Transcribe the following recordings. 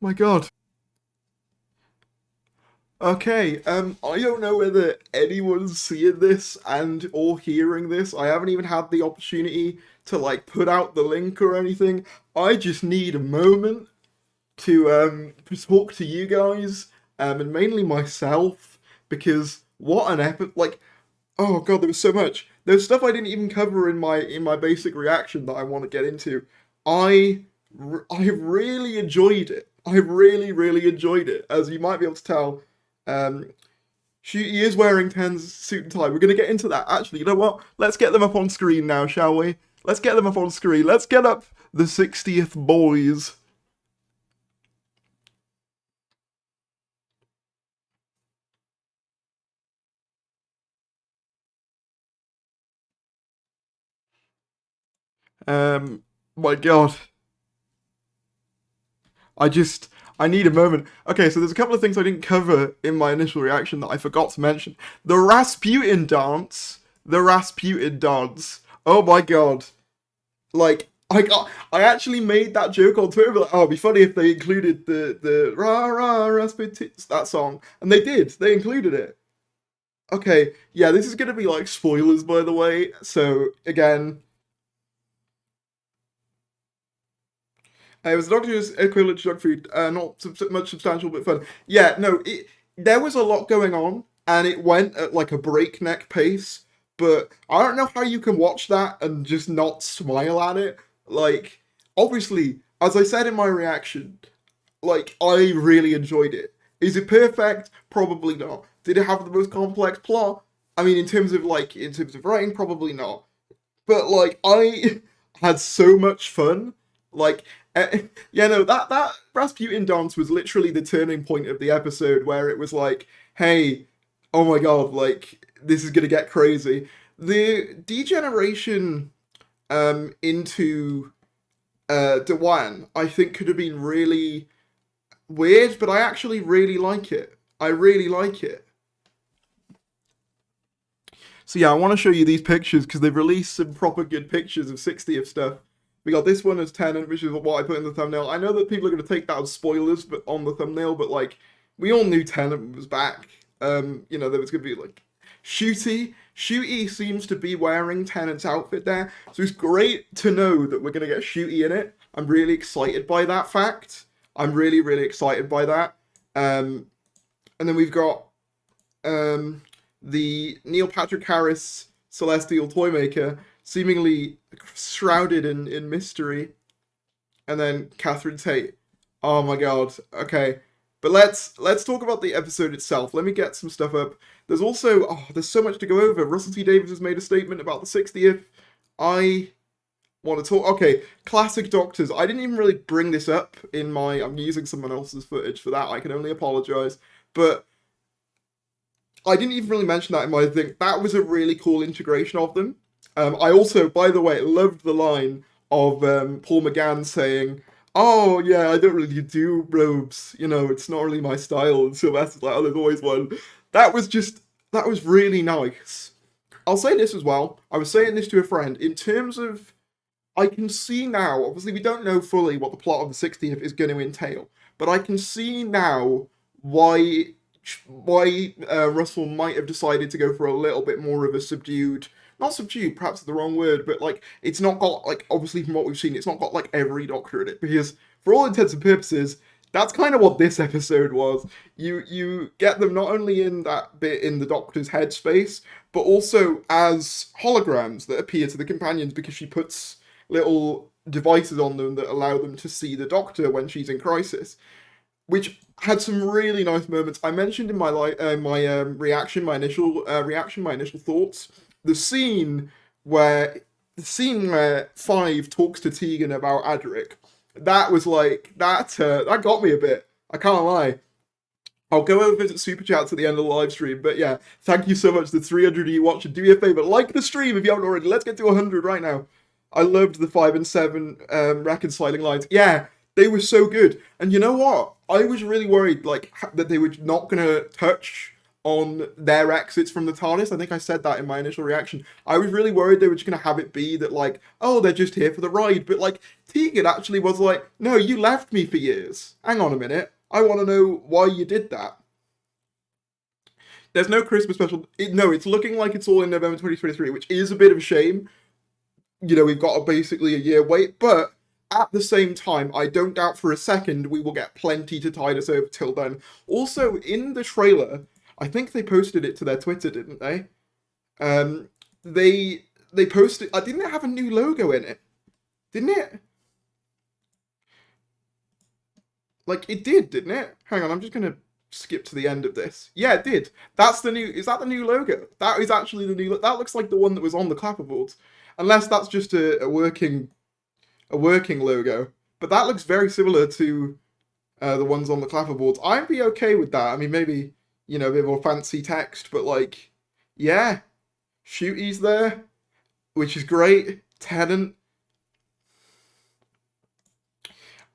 My God. Okay, I don't know whether anyone's seeing this and or hearing this. I haven't even had the opportunity to like put out the link or anything. I just need a moment to talk to you guys, and mainly myself, because what an epic like oh god, there was so much. There's stuff I didn't even cover in my basic reaction that I want to get into. I I really enjoyed it. I really enjoyed it. As you might be able to tell, um, he is wearing Ten's suit and tie. We're gonna get into that. Actually, you know what? Let's get them up on screen now, shall we? Let's get them up on screen. Let's get up the 60th boys. My God. I just I need a moment. Okay, so there's a couple of things I didn't cover in my initial reaction that I forgot to mention. The Rasputin dance. The Rasputin dance. Oh my god. Like I actually made that joke on Twitter, like, oh, it'd be funny if they included the rah rah Rasputin that song. And they did. They included it. Okay, yeah, this is gonna be like spoilers by the way. So again, it was a doctor's equivalent to dog food, not much substantial but fun. Yeah, no, there was a lot going on, and it went at like a breakneck pace. But I don't know how you can watch that and just not smile at it. Like, obviously, as I said in my reaction, like I really enjoyed it. Is it perfect? Probably not. Did it have the most complex plot? I mean, in terms of writing, probably not. But like I had so much fun. Like yeah, no, that Rasputin dance was literally the turning point of the episode where it was like, hey, oh my god, like this is gonna get crazy. The degeneration into Dewan, I think could have been really weird, but I actually really like it. I really like it. So yeah, I want to show you these pictures because they've released some proper good pictures of 60th stuff. We got this one as Tenant, which is what I put in the thumbnail. I know that people are going to take that as spoilers, but on the thumbnail, but like we all knew Tenant was back. There was going to be like Shooty. Shooty seems to be wearing Tenant's outfit there, so it's great to know that we're going to get Shooty in it. I'm really excited by that fact. I'm really excited by that. And then we've got um, the Neil Patrick Harris Celestial Toymaker, seemingly shrouded in mystery, and then Catherine Tate. Oh my god. Okay, but let's talk about the episode itself. Let me get some stuff up. There's also there's so much to go over. Russell T Davies has made a statement about the 60th. I want to talk. Okay, classic Doctors. I didn't even really bring this up in my. I'm using someone else's footage for that. I can only apologize, but I didn't even really mention that in my thing. That was a really cool integration of them. I also, by the way, loved the line of Paul McGann saying, "Oh yeah, I don't really do robes. You know, it's not really my style." And Sylvester's like, "Oh, there's always one." That was just that was really nice. I'll say this as well. I was saying this to a friend. In terms of, I can see now. Obviously, we don't know fully what the plot of the 60th is going to entail, but I can see now why Russell might have decided to go for a little bit more of a subdued, not subdued, perhaps the wrong word, but like it's not got like obviously from what we've seen, it's not got like every Doctor in it because for all intents and purposes, that's kind of what this episode was. You get them not only in that bit in the Doctor's headspace, but also as holograms that appear to the companions because she puts little devices on them that allow them to see the Doctor when she's in crisis, which had some really nice moments. I mentioned in my reaction, my initial thoughts, the scene the scene where Five talks to Tegan about Adric. That was like that got me a bit. I can't lie. I'll go over to super chats at the end of the live stream, but yeah, thank you so much. The 300 of you watching, do me a favor, like the stream if you haven't already. Let's get to 100 right now. I loved the 5 and 7 reconciling lines. Yeah, they were so good. And you know what? I was really worried like that they were not gonna touch on their exits from the TARDIS. I think I said that in my initial reaction. I was really worried they were just going to have it be that, like, oh, they're just here for the ride. But, like, Tegan actually was like, no, you left me for years. Hang on a minute. I want to know why you did that. There's no Christmas special. No, it's looking like it's all in November 2023, which is a bit of a shame. You know, we've got basically a year wait, but at the same time, I don't doubt for a second we will get plenty to tide us over till then. Also, in the trailer, I think they posted it to their Twitter, didn't they? They posted. Didn't it have a new logo in it? Didn't it? Like it did, didn't it? Hang on, I'm just gonna skip to the end of this. Yeah, it did. That's the new. Is that the new logo? That is actually the new. That looks like the one that was on the clapperboards, unless that's just a working logo. But that looks very similar to the ones on the clapperboards. I'd be okay with that. I mean, maybe, you know, a bit more fancy text, but like, yeah, Shooty's there, which is great. Tennant.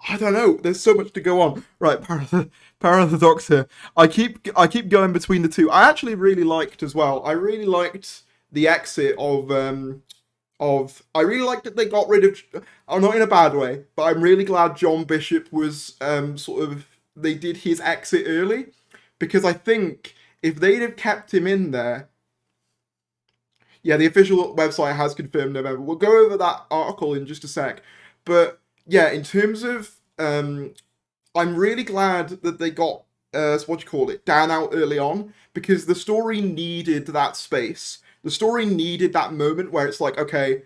I don't know. There's so much to go on. Right, Power of the Doctor. I keep going between the two. I actually really liked as well. I really liked the exit of I really liked that they got rid of, not in a bad way, but I'm really glad John Bishop was they did his exit early, because I think if they'd have kept him in there, yeah, the official website has confirmed November. We'll go over that article in just a sec, but yeah, in terms of I'm really glad that they got Dan out early on, because the story needed that space. The story needed that moment where it's like, okay,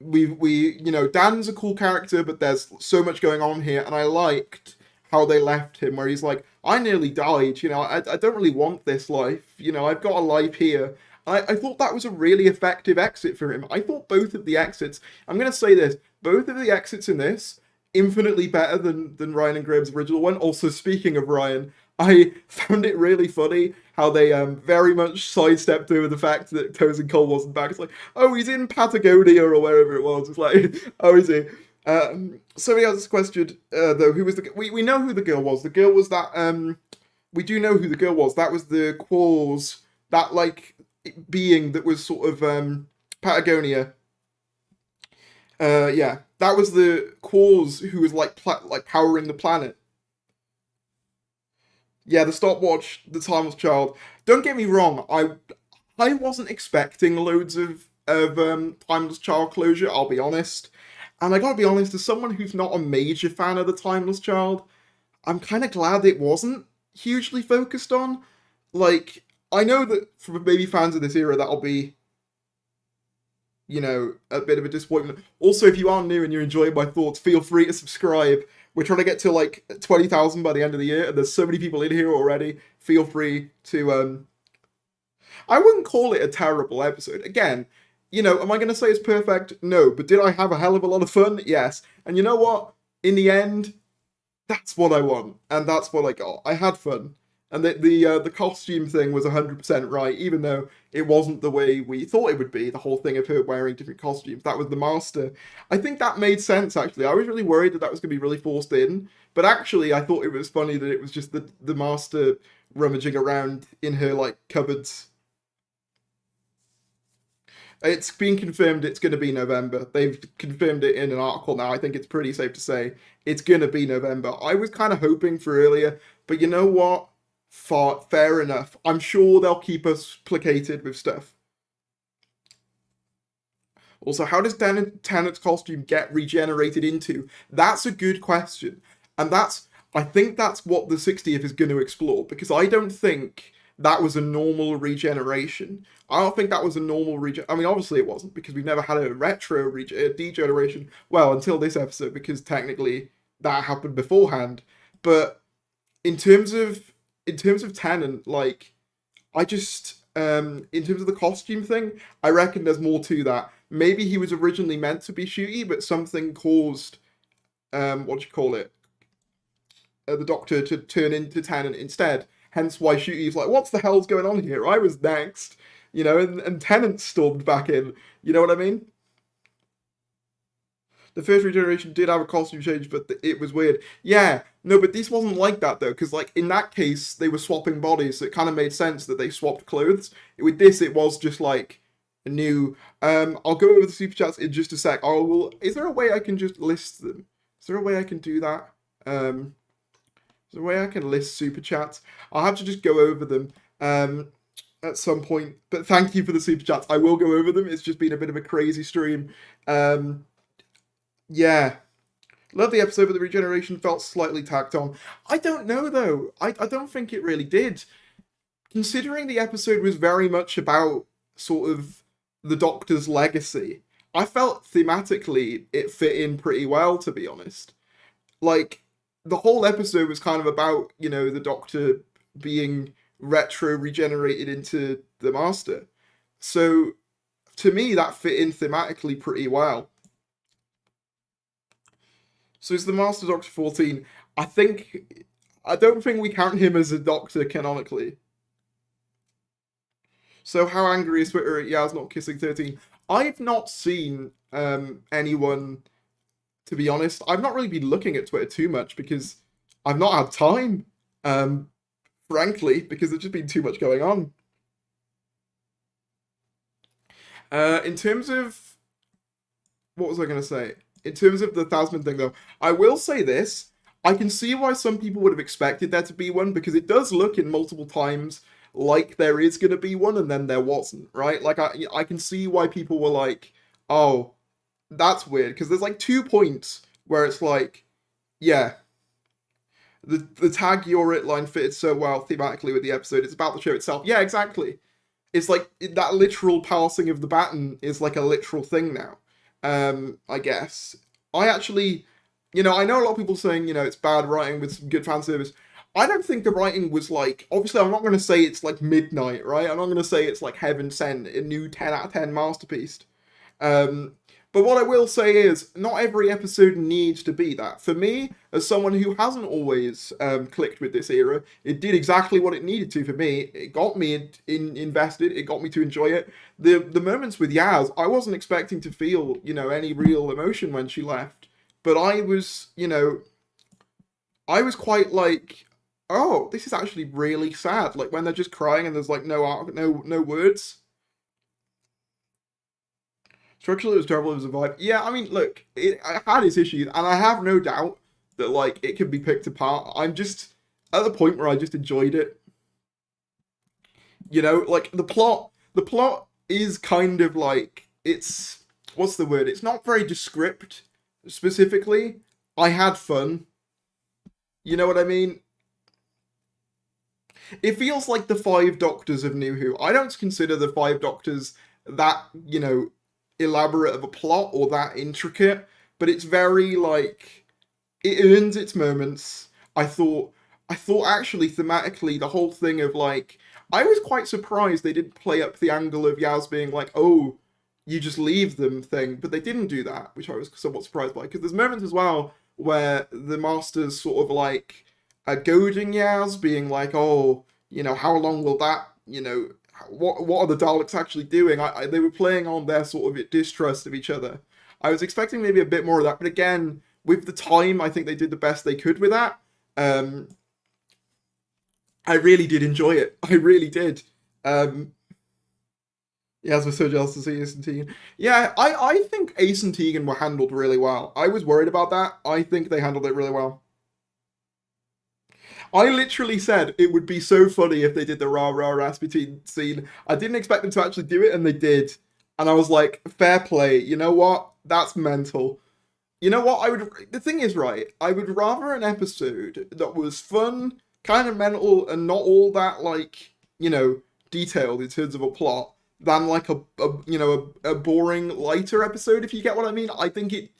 we you know, Dan's a cool character, but there's so much going on here, and I liked how they left him, where he's like, I nearly died, you know, I don't really want this life, you know, I've got a life here. I thought that was a really effective exit for him. I thought both of the exits, I'm going to say this, both of the exits in this, infinitely better than Ryan and Graham's original one. Also, speaking of Ryan, I found it really funny how they very much sidestepped over the fact that Tosin Cole wasn't back. It's like, oh, he's in Patagonia or wherever it was. It's like, oh, is he? Somebody else questioned, though, who was the... We know who the girl was. The girl was that... we do know who the girl was. That was the Qualls, that, like, being that was sort of Patagonia. Yeah, that was the Qualls who was, like powering the planet. Yeah, the stopwatch, the timeless child. Don't get me wrong, I wasn't expecting loads of timeless child closure, I'll be honest. And I gotta be honest, as someone who's not a major fan of the timeless child, I'm kind of glad it wasn't hugely focused on. Like, I know that for maybe fans of this era, that'll be, you know, a bit of a disappointment. Also, if you are new and you're enjoying my thoughts, feel free to subscribe. We're trying to get to like 20,000 by the end of the year, and there's so many people in here already. Feel free to, I wouldn't call it a terrible episode. Again, you know, am I going to say it's perfect? No. But did I have a hell of a lot of fun? Yes. And you know what? In the end, that's what I want. And that's what I got. I had fun. And the costume thing was 100% right, even though it wasn't the way we thought it would be, the whole thing of her wearing different costumes. That was the Master. I think that made sense, actually. I was really worried that was going to be really forced in, but actually I thought it was funny that it was just the Master rummaging around in her, like, cupboards. It's been confirmed it's going to be November. They've confirmed it in an article now. I think it's pretty safe to say it's going to be November. I was kind of hoping for earlier, but you know what? Fair enough. I'm sure they'll keep us placated with stuff. Also, how does Tennant's costume get regenerated into? That's a good question. And I think that's what the 60th is going to explore, because I don't think that was a normal regeneration. I don't think that was a normal I mean, obviously it wasn't, because we've never had a retro degeneration. Well, until this episode, because technically that happened beforehand. But in terms of Tennant, like, I just, in terms of the costume thing, I reckon there's more to that. Maybe he was originally meant to be Shooty, but something caused, the Doctor to turn into Tennant instead. Hence why Shooty's like, what's the hell's going on here? I was next. You know, and Tennant stormed back in. You know what I mean? The first regeneration did have a costume change, but it was weird. Yeah, no, but this wasn't like that though, because like in that case they were swapping bodies, so it kind of made sense that they swapped clothes. With this, it was just like a new. I'll go over the super chats in just a sec. I will. Is there a way I can just list them? Is there a way I can do that? Is there a way I can list super chats? I'll have to just go over them. At some point, but thank you for the super chats. I will go over them. It's just been a bit of a crazy stream. Yeah, love the episode, but the regeneration felt slightly tacked on. I don't know though. I don't think it really did. Considering the episode was very much about sort of the Doctor's legacy, I felt thematically it fit in pretty well, to be honest. Like, the whole episode was kind of about, you know, the Doctor being retro regenerated into the Master. So, to me, that fit in thematically pretty well. So is the Master Doctor 14? I don't think we count him as a Doctor canonically. So how angry is Twitter at Yaz not kissing 13? I've not seen anyone, to be honest. I've not really been looking at Twitter too much because I've not had time, frankly, because there's just been too much going on. In terms of... What was I going to say? In terms of the Tasman thing, though, I will say this. I can see why some people would have expected there to be one, because it does look in multiple times like there is going to be one, and then there wasn't, right? Like, I can see why people were like, oh, that's weird, because there's, like, 2 points where it's like, yeah, the tag you're it line fitted so well thematically with the episode. It's about the show itself. Yeah, exactly. It's like, that literal passing of the baton is, like, a literal thing now. I guess. I actually, you know, I know a lot of people saying, you know, it's bad writing with some good fan service. I don't think the writing was like, obviously I'm not going to say it's like midnight, right? I'm not going to say it's like heaven sent, a new 10 out of 10 masterpiece. But what I will say is, not every episode needs to be that. For me, as someone who hasn't always clicked with this era, it did exactly what it needed to for me. It got me invested, it got me to enjoy it. The moments with Yaz, I wasn't expecting to feel, you know, any real emotion when she left. But I was, you know, I was quite like, oh, this is actually really sad. Like, when they're just crying and there's like no words. Structurally, it was terrible. It was a vibe. Yeah, I mean, look, it had its issues, and I have no doubt that like it can be picked apart. I'm just at the point where I just enjoyed it. You know, like the plot. The plot is kind of like, it's, what's the word? It's not very descript specifically. I had fun. You know what I mean? It feels like the 5 Doctors of New Who. I don't consider the 5 Doctors that, you know, elaborate of a plot or that intricate, but it's very like, it earns its moments. I thought actually thematically the whole thing of like, I was quite surprised they didn't play up the angle of Yaz being like, oh, you just leave them thing, but they didn't do that, which I was somewhat surprised by, because there's moments as well where the Master's sort of like goading Yaz, being like, oh, you know, how long will that, you know, what are the Daleks actually doing? They were playing on their sort of distrust of each other. I was expecting maybe a bit more of that, but again, with the time, I think they did the best they could with that. I really did enjoy it. I really did. Yeah, I was so jealous to see Ace and Tegan. Yeah, I think Ace and Tegan were handled really well. I was worried about that. I think they handled it really well. I literally said it would be so funny if they did the rah rah Rasputin scene. I didn't expect them to actually do it, and they did. And I was like, fair play. You know what? That's mental. You know what? The thing is, right, I would rather an episode that was fun, kind of mental, and not all that, like, you know, detailed in terms of a plot, than like a boring, lighter episode, if you get what I mean. I think it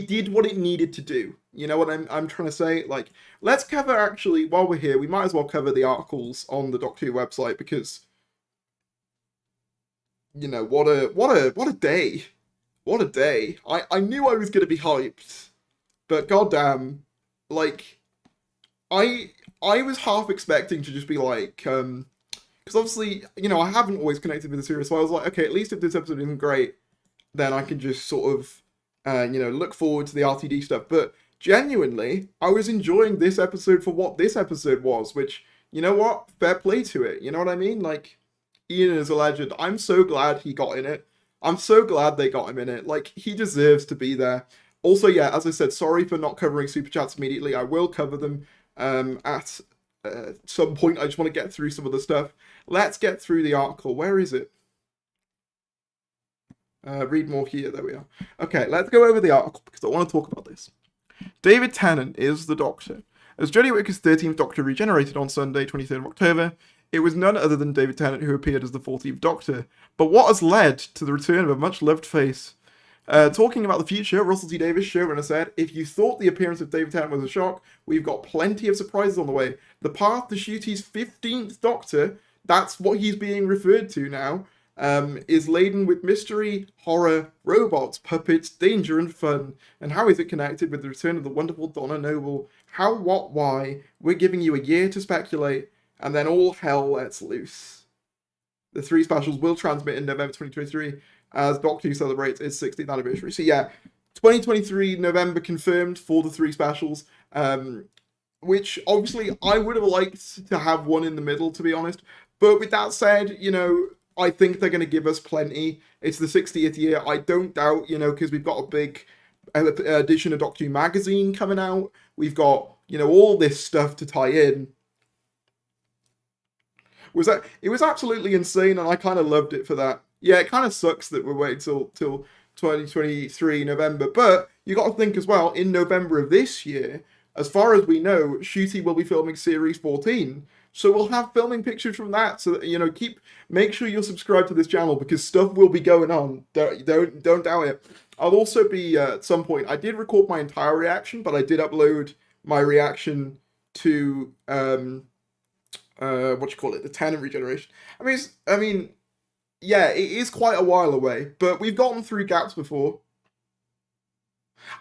did what it needed to do. You know what I'm trying to say? Like, let's cover, actually, while we're here, we might as well cover the articles on the Doctor Who website, because, you know, what a day. What a day. I knew I was going to be hyped, but goddamn, like, I was half expecting to just be like, because obviously, you know, I haven't always connected with the series, so I was like, okay, at least if this episode isn't great, then I can just sort of look forward to the RTD stuff. But genuinely, I was enjoying this episode for what this episode was, which, you know what? Fair play to it. You know what I mean? Like, Ian is a legend. I'm so glad he got in it. I'm so glad they got him in it. Like, he deserves to be there. Also, yeah, as I said, sorry for not covering Super Chats immediately. I will cover them at some point. I just want to get through some of the stuff. Let's get through the article. Where is it? Read more here. There we are. Okay, let's go over the article because I want to talk about this. David Tennant is the Doctor. As Jodie Whittaker's 13th Doctor regenerated on Sunday, 23rd of October, it was none other than David Tennant who appeared as the 14th Doctor. But what has led to the return of a much-loved face? Talking about the future, Russell T Davies, showrunner, said, "If you thought the appearance of David Tennant was a shock, we've got plenty of surprises on the way. The path to Ncuti's 15th Doctor, that's what he's being referred to now, is laden with mystery, horror, robots, puppets, danger, and fun. And how is it connected with the return of the wonderful Donna Noble? How, what, why? We're giving you a year to speculate, and then all hell lets loose." The 3 specials will transmit in November 2023 as Doctor Who celebrates its 60th anniversary. So yeah, 2023 November confirmed for the 3 specials, which obviously I would have liked to have one in the middle, to be honest. But with that said, I think they're going to give us plenty. It's the 60th year. I don't doubt, because we've got a big edition of Doctor Who magazine coming out. We've got, all this stuff to tie in. It was absolutely insane, and I kind of loved it for that. Yeah, it kind of sucks that we're waiting till 2023 November, but you got to think as well, in November of this year, as far as we know, Ncuti will be filming Series 14, so we'll have filming pictures from that. So make sure you're subscribed to this channel because stuff will be going on. Don't doubt it. I'll also be at some point. I did record my entire reaction, but I did upload my reaction to the Tennant regeneration. Yeah, it is quite a while away, but we've gotten through gaps before.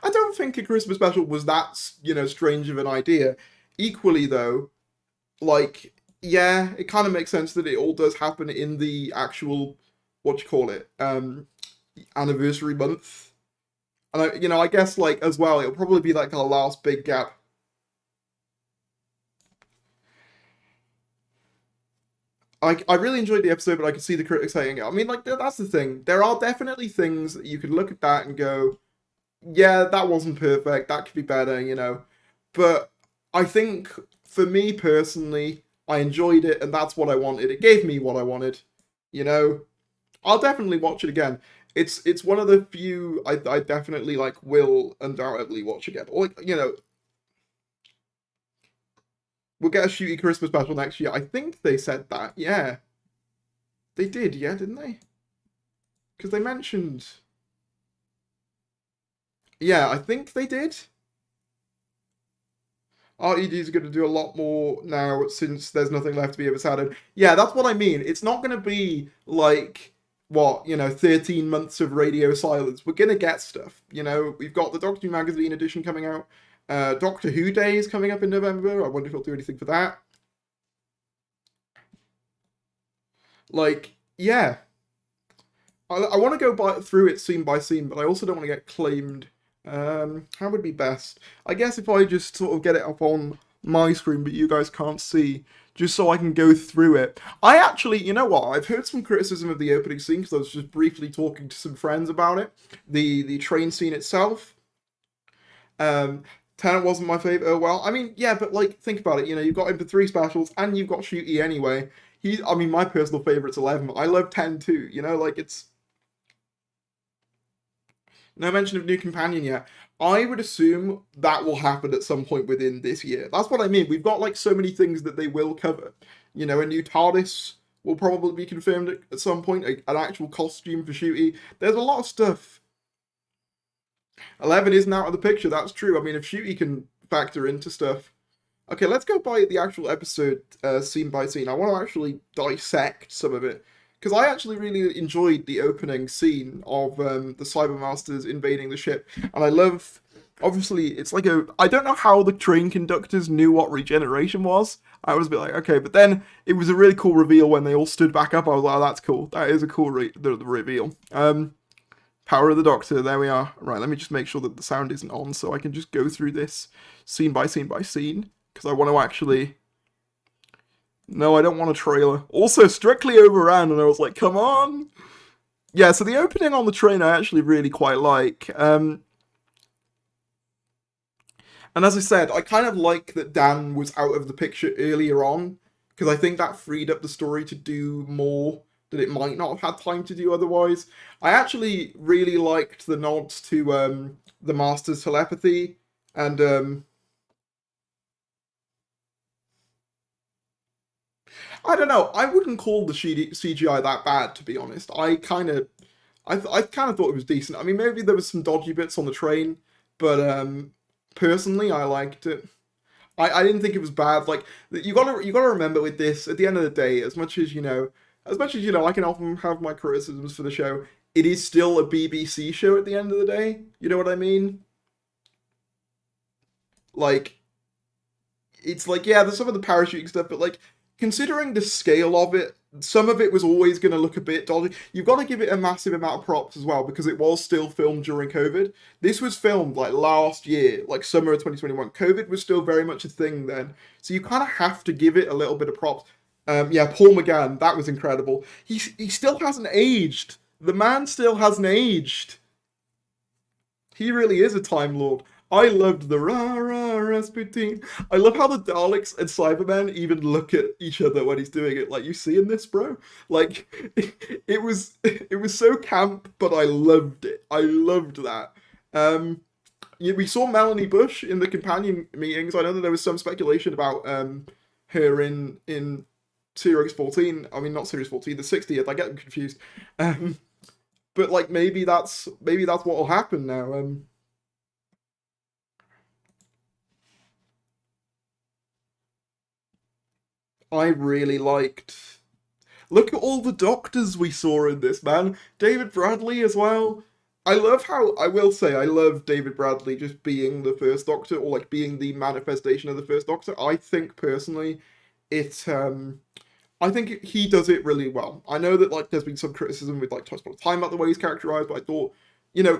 I don't think a Christmas special was that, strange of an idea. Equally, though, yeah, it kind of makes sense that it all does happen in the actual, anniversary month. And, I guess, as well, it'll probably be, our last big gap. I really enjoyed the episode, but I could see the critics hating it. That's the thing. There are definitely things that you could look at that and go, yeah, that wasn't perfect. That could be better, But I think, for me personally, I enjoyed it, and that's what I wanted. It gave me what I wanted, I'll definitely watch it again. It's one of the few I definitely, will undoubtedly watch again. Or, we'll get a Ncuti Christmas special next year. I think they said that, yeah. They did, yeah, didn't they? Because they mentioned... Yeah, I think they did. RED is going to do a lot more now since there's nothing left to be overshadowed. Yeah, that's what I mean. It's not going to be 13 months of radio silence. We're going to get stuff, We've got the Doctor Who magazine edition coming out. Doctor Who Day is coming up in November. I wonder if he'll do anything for that. Yeah. I want to go through it scene by scene, but I also don't want to get claimed. How would be best? I guess if I just sort of get it up on my screen, but you guys can't see, just so I can go through it. I actually, you know what? I've heard some criticism of the opening scene because I was just briefly talking to some friends about it. The train scene itself. Tennant wasn't my favourite. Oh, well, yeah, but, think about it. You've got him for 3 specials, and you've got Ncuti anyway. My personal favourite's 11. I love 10 too, it's... No mention of new companion yet. I would assume that will happen at some point within this year. That's what I mean. We've got, so many things that they will cover. A new TARDIS will probably be confirmed at some point. An actual costume for Ncuti. There's a lot of stuff. 11 isn't out of the picture, that's true. If Ncuti can factor into stuff. Okay, let's go by the actual episode scene by scene. I want to actually dissect some of it. Because I actually really enjoyed the opening scene of the Cybermasters invading the ship. And I love... Obviously, it's I don't know how the train conductors knew what regeneration was. I was a bit okay. But then it was a really cool reveal when they all stood back up. I was like, oh, that's cool. That is a cool the reveal. Power of the Doctor, there we are. Right, let me just make sure that the sound isn't on so I can just go through this scene by scene by scene. Because I want to actually... No, I don't want a trailer. Also, Strictly overran, and I was like, come on! Yeah, so the opening on the train I actually really quite like. And as I said, I kind of like that Dan was out of the picture earlier on, because I think that freed up the story to do more that it might not have had time to do otherwise. I actually really liked the nods to the Master's telepathy, and I don't know, I wouldn't call the CGI that bad, to be honest. I kind of thought it was decent. I mean, maybe there was some dodgy bits on the train, but personally, I liked it. I didn't think it was bad. Like you gotta remember with this, at the end of the day, as much as I can often have my criticisms for the show, it is still a BBC show at the end of the day. You know what I mean? Like it's like, yeah, there's some of the parachuting stuff, but like considering the scale of it, some of it was always going to look a bit dodgy. You've got to give it a massive amount of props as well because it was still filmed during COVID. This was filmed like last year, like summer of 2021. COVID was still very much a thing then, so you kind of have to give it a little bit of props. Yeah, Paul McGann, that was incredible. He still hasn't aged. The man still hasn't aged. He really is a Time Lord. I loved the rah rah Rasputin. I love how the Daleks and Cybermen even look at each other when he's doing it. Like, you seeing this, bro? Like, it was so camp, but I loved it. I loved that. Yeah, we saw Melanie Bush in the companion meetings. I know that there was some speculation about her in Series 14. I mean, not Series 14, the 60th. I get them confused. But like maybe that's what will happen now. I really liked. Look at all the doctors we saw in this, man. David Bradley as well. I love how I will say I love David Bradley just being the first Doctor or like being the manifestation of the first Doctor. I think personally, it I think he does it really well. I know that like there's been some criticism with like Twice Upon a Time about the way he's characterized, but I thought,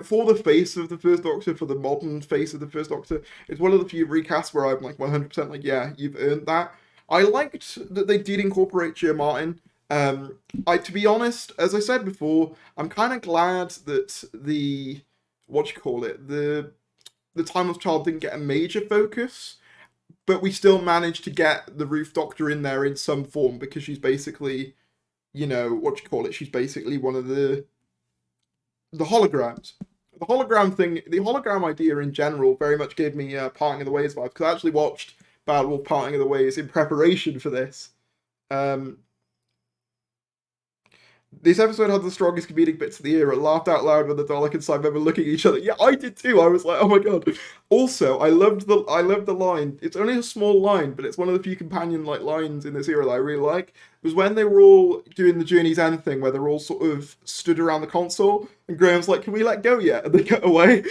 for the face of the First Doctor, for the modern face of the First Doctor, it's one of the few recasts where I'm like 100% like, yeah, you've earned that. I liked that they did incorporate Joe Martin. To be honest, as I said before, I'm kind of glad that the what you call it, the Timeless Child didn't get a major focus, but we still managed to get the Roof Doctor in there in some form because she's basically, what you call it, she's basically one of the holograms. The hologram idea in general very much gave me Parting of the Ways vibes because I actually watched Bad Wolf Parting of the Ways in preparation for this. Um, This episode had the strongest comedic bits of the year. I laughed out loud when the Dalek and Cybermen were looking at each other. Yeah, I did too. I was like, oh my god. Also, I loved the line. It's only a small line, but it's one of the few companion like lines in this era that I really like. It was when they were all doing the Journey's End thing, where they're all sort of stood around the console, and Graham's like, "Can we let go yet?" And they cut away.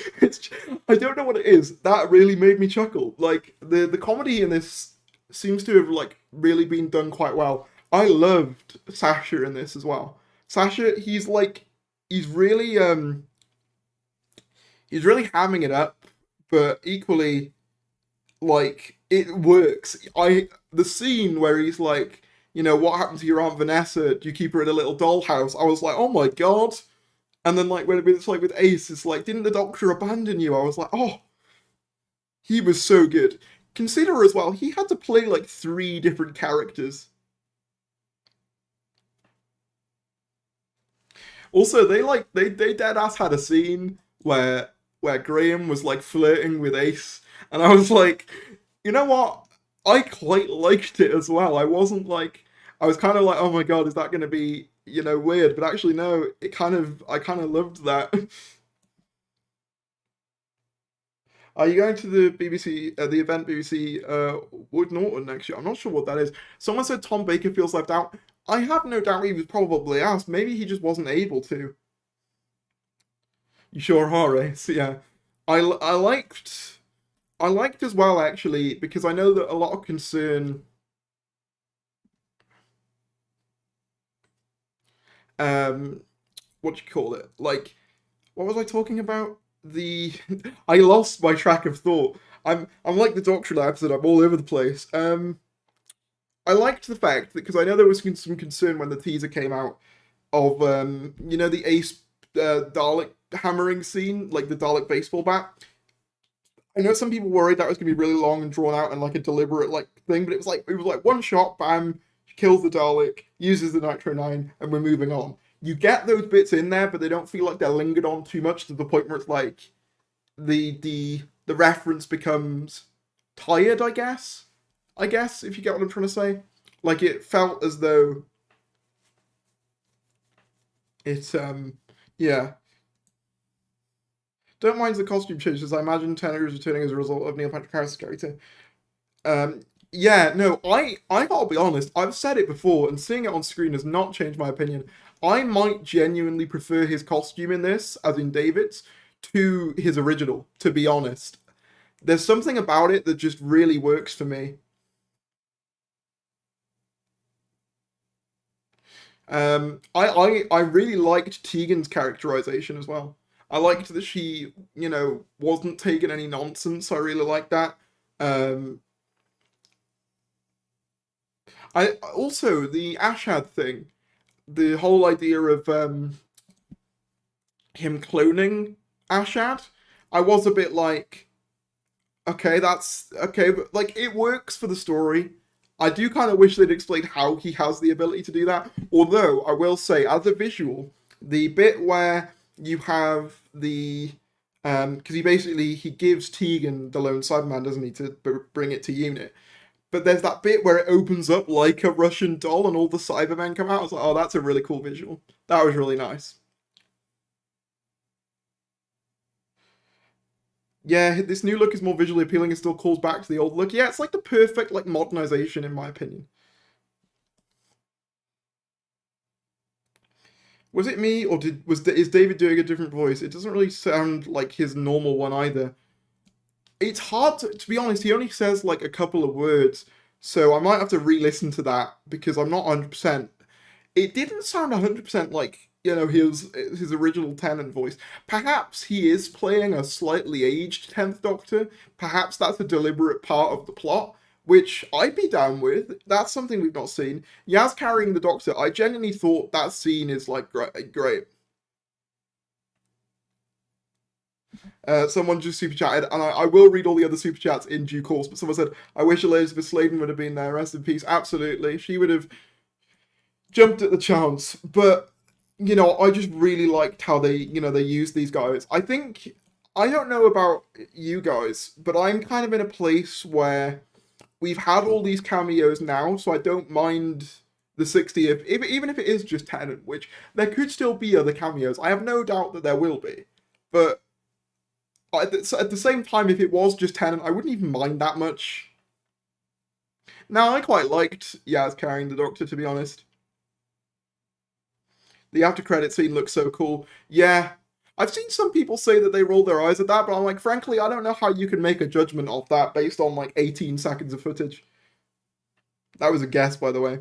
I don't know what it is. That really made me chuckle. Like the comedy in this seems to have like really been done quite well. I loved Sasha in this as well. Sasha, he's really he's really hamming it up, but equally like it works. The scene where he's like, what happened to your Aunt Vanessa? Do you keep her in a little dollhouse? I was like, oh my god. And then like when it's like with Ace, it's like, didn't the Doctor abandon you? I was like, oh, he was so good. Consider as well, he had to play like three different characters. Also, they dead ass had a scene where Graham was like flirting with Ace, and I was like, you know what? I quite liked it as well. I was kind of like, oh my god, is that going to be weird? But actually, no. I kind of loved that. Are you going to the BBC, the event BBC Wood Norton next year? I'm not sure what that is. Someone said Tom Baker feels left out. I have no doubt he was probably asked. Maybe he just wasn't able to. You sure are, Ace? Yeah. I liked as well actually because I know that a lot of concern um what do you call it? Like what was I talking about? The I lost my track of thought. I'm like the Doctor episode. I'm all over the place. I liked the fact that because I know there was some concern when the teaser came out of the Ace Dalek hammering scene, like the Dalek baseball bat. I know some people worried that was gonna be really long and drawn out and like a deliberate like thing, but it was like one shot, bam, kills the Dalek, uses the Nitro 9, and we're moving on. You get those bits in there, but they don't feel like they're lingered on too much to the point where it's like the reference becomes tired, I guess. I guess, if you get what I'm trying to say. Like it felt as though it yeah. Don't mind the costume changes. I imagine Tanner is returning as a result of Neil Patrick Harris' character. Um, yeah, no, I gotta be honest. I've said it before, and seeing it on screen has not changed my opinion. I might genuinely prefer his costume in this, as in David's, to his original. To be honest, there's something about it that just really works for me. I really liked Tegan's characterization as well. I liked that she, wasn't taking any nonsense. I really liked that. Um, I also the Ashad thing, the whole idea of him cloning Ashad. I was a bit like, okay, that's okay, but like it works for the story. I do kind of wish they'd explained how he has the ability to do that. Although I will say, as a visual, the bit where you have the because he gives Tegan the lone Cyberman, doesn't he, to bring it to unit. But there's that bit where it opens up like a Russian doll and all the Cybermen come out. I was like, oh, that's a really cool visual. That was really nice. Yeah, this new look is more visually appealing and still calls back to the old look. Yeah, it's like the perfect like modernization in my opinion. Was it me or is David doing a different voice? It doesn't really sound like his normal one either. It's hard to be honest. He only says like a couple of words, so I might have to re-listen to that because I'm not 100%. It didn't sound 100% like his original Tennant voice. Perhaps he is playing a slightly aged 10th Doctor. Perhaps that's a deliberate part of the plot, which I'd be down with. That's something we've not seen. Yaz carrying the Doctor. I genuinely thought that scene is like great. Great. Someone just super chatted, and I will read all the other super chats in due course. But someone said, "I wish Elizabeth Sladen would have been there. Rest in peace." Absolutely, she would have jumped at the chance. But I just really liked how they used these guys. I don't know about you guys, but I'm kind of in a place where we've had all these cameos now, so I don't mind the 60th, even if it is just Tennant, which there could still be other cameos. I have no doubt that there will be, but at the same time, if it was just Tennant, I wouldn't even mind that much. Now, I quite liked Yaz carrying the Doctor, to be honest. The after credit scene looks so cool. Yeah, I've seen some people say that they roll their eyes at that, but I'm like, frankly, I don't know how you can make a judgment of that based on like 18 seconds of footage. That was a guess, by the way.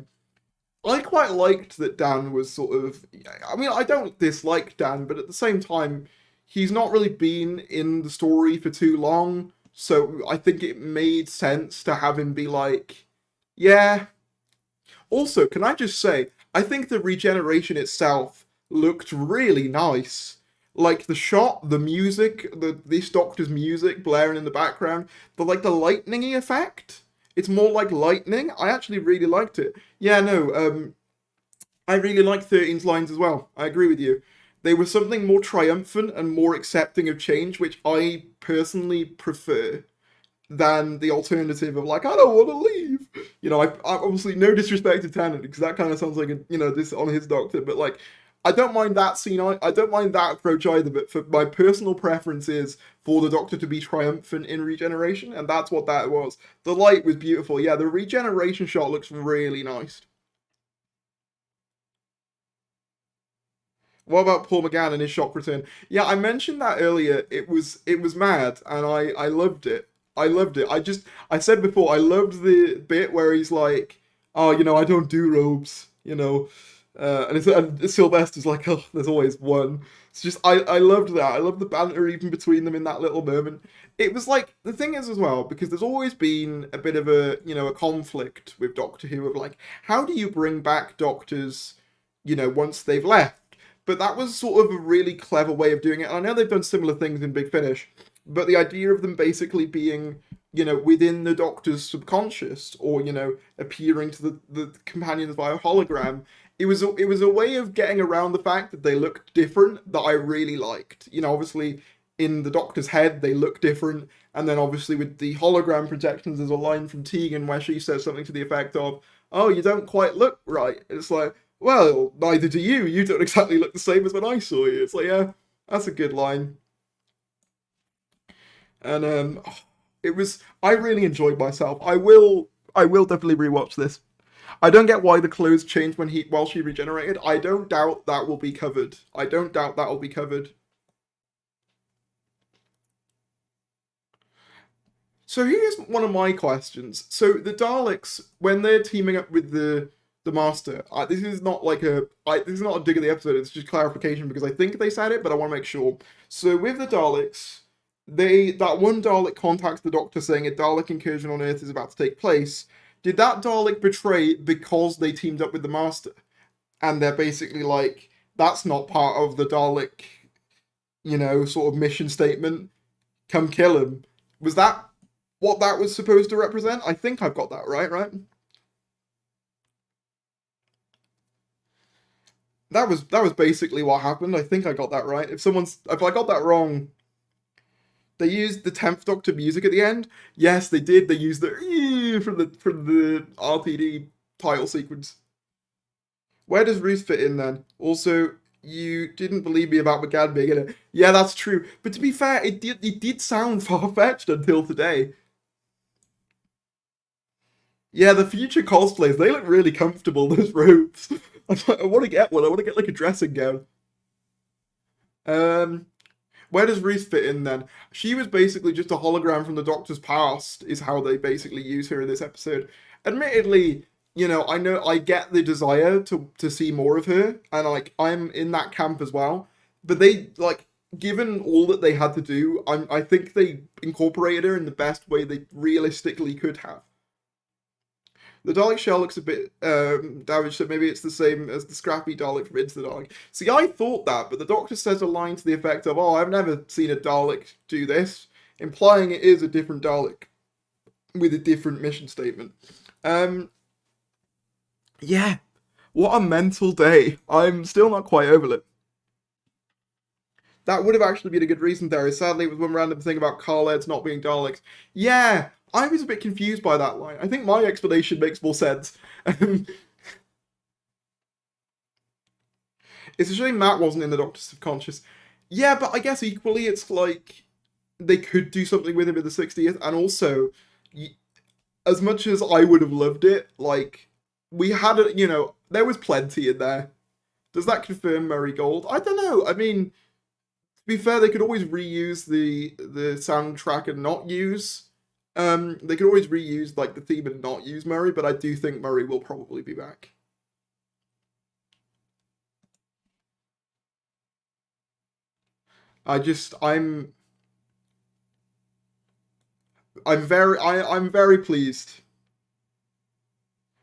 I quite liked that Dan was sort of. I mean, I don't dislike Dan, but at the same time, he's not really been in the story for too long, so I think it made sense to have him be like, yeah. Also, can I just say, I think the regeneration itself looked really nice. Like the shot, the music, this Doctor's music blaring in the background, the lightningy effect. It's more like lightning. I actually really liked it. Yeah, no, I really like 13's lines as well. I agree with you. They were something more triumphant and more accepting of change, which I personally prefer than the alternative of like, I don't want to leave. I obviously no disrespect to Tennant because that kind of sounds like this on his Doctor, but like, I don't mind that scene. I don't mind that approach either. But for my personal preference is for the Doctor to be triumphant in regeneration, and that's what that was. The light was beautiful. Yeah, the regeneration shot looks really nice. What about Paul McGann and his shock return? Yeah, I mentioned that earlier. It was mad, and I loved it. I loved it. I said before I loved the bit where he's like, oh, I don't do robes. And Sylvester's like, oh, there's always one. It's just I loved that. I loved the banter even between them in that little moment. It was like the thing is as well because there's always been a bit of a conflict with Doctor Who of like how do you bring back Doctors once they've left. But that was sort of a really clever way of doing it. And I know they've done similar things in Big Finish, but the idea of them basically being within the Doctor's subconscious or appearing to the companions via hologram, it was a way of getting around the fact that they looked different that I really liked. Obviously in the Doctor's head they look different, and then obviously with the hologram projections there's a line from Tegan where she says something to the effect of, "Oh, you don't quite look right." And it's like, well, neither do you. You don't exactly look the same as when I saw you. It's like, yeah, that's a good line. And it was. I really enjoyed myself. I will definitely rewatch this. I don't get why the clothes changed while she regenerated. I don't doubt that will be covered. I don't doubt that will be covered. So here's one of my questions. So the Daleks, when they're teaming up with the Master, this is not like this is not a dig of the episode. It's just clarification because I think they said it, but I want to make sure. So with the Daleks, that one Dalek contacts the Doctor saying a Dalek incursion on Earth is about to take place. Did that Dalek betray because they teamed up with the Master? And they're basically like, that's not part of the Dalek, sort of mission statement. Come kill him. Was that what that was supposed to represent? I think I've got that right? That was basically what happened. I think I got that right. If I got that wrong, they used the 10th Doctor music at the end. Yes, they did. They used the from the RPD title sequence. Where does Ruth fit in then? Also, you didn't believe me about McGann being in it. Yeah, that's true. But to be fair, it did sound far fetched until today. Yeah, the future cosplays, they look really comfortable, those robes. I want to get one. I want to get like a dressing gown. Um, where does Reese fit in then? She was basically just a hologram from the Doctor's past, is how they basically use her in this episode. Admittedly, I know I get the desire to see more of her, and like I'm in that camp as well. But they like given all that they had to do, I think they incorporated her in the best way they realistically could have. The Dalek shell looks a bit damaged, so maybe it's the same as the scrappy Dalek from Into the Dalek. See, I thought that, but the Doctor says a line to the effect of, "Oh, I've never seen a Dalek do this," implying it is a different Dalek with a different mission statement. Um, yeah, what a mental day. I'm still not quite over it. That would have actually been a good reason there. Sadly, it was one random thing about Carleds not being Daleks. Yeah, I was a bit confused by that line. I think my explanation makes more sense. It's a shame Matt wasn't in the Doctor's subconscious. Yeah, but I guess equally it's like they could do something with him in the 60th, and also, as much as I would have loved it, like, we had there was plenty in there. Does that confirm Murray Gold? I don't know. I mean, to be fair, they could always reuse the soundtrack and not use. They could always reuse like the theme and not use Murray, but I do think Murray will probably be back. I just I'm very pleased.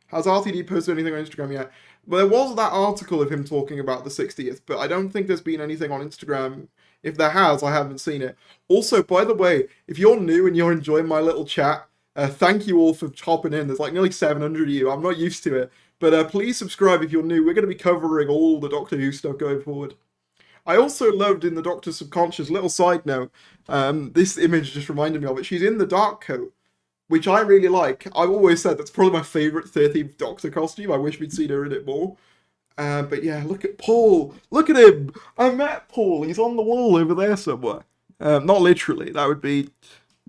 Has RTD posted anything on Instagram yet? Well, there was that article of him talking about the 60th, but I don't think there's been anything on Instagram. If there has, I haven't seen it. Also, by the way, if you're new and you're enjoying my little chat, thank you all for hopping in. There's like nearly 700 of you. I'm not used to it. But please subscribe if you're new. We're going to be covering all the Doctor Who stuff going forward. I also loved in the Doctor's subconscious, little side note, this image just reminded me of it. She's in the dark coat, which I really like. I've always said that's probably my favourite 13th Doctor costume. I wish we'd seen her in it more. But yeah, look at Paul. Look at him. I met Paul. He's on the wall over there somewhere. Not literally. That would be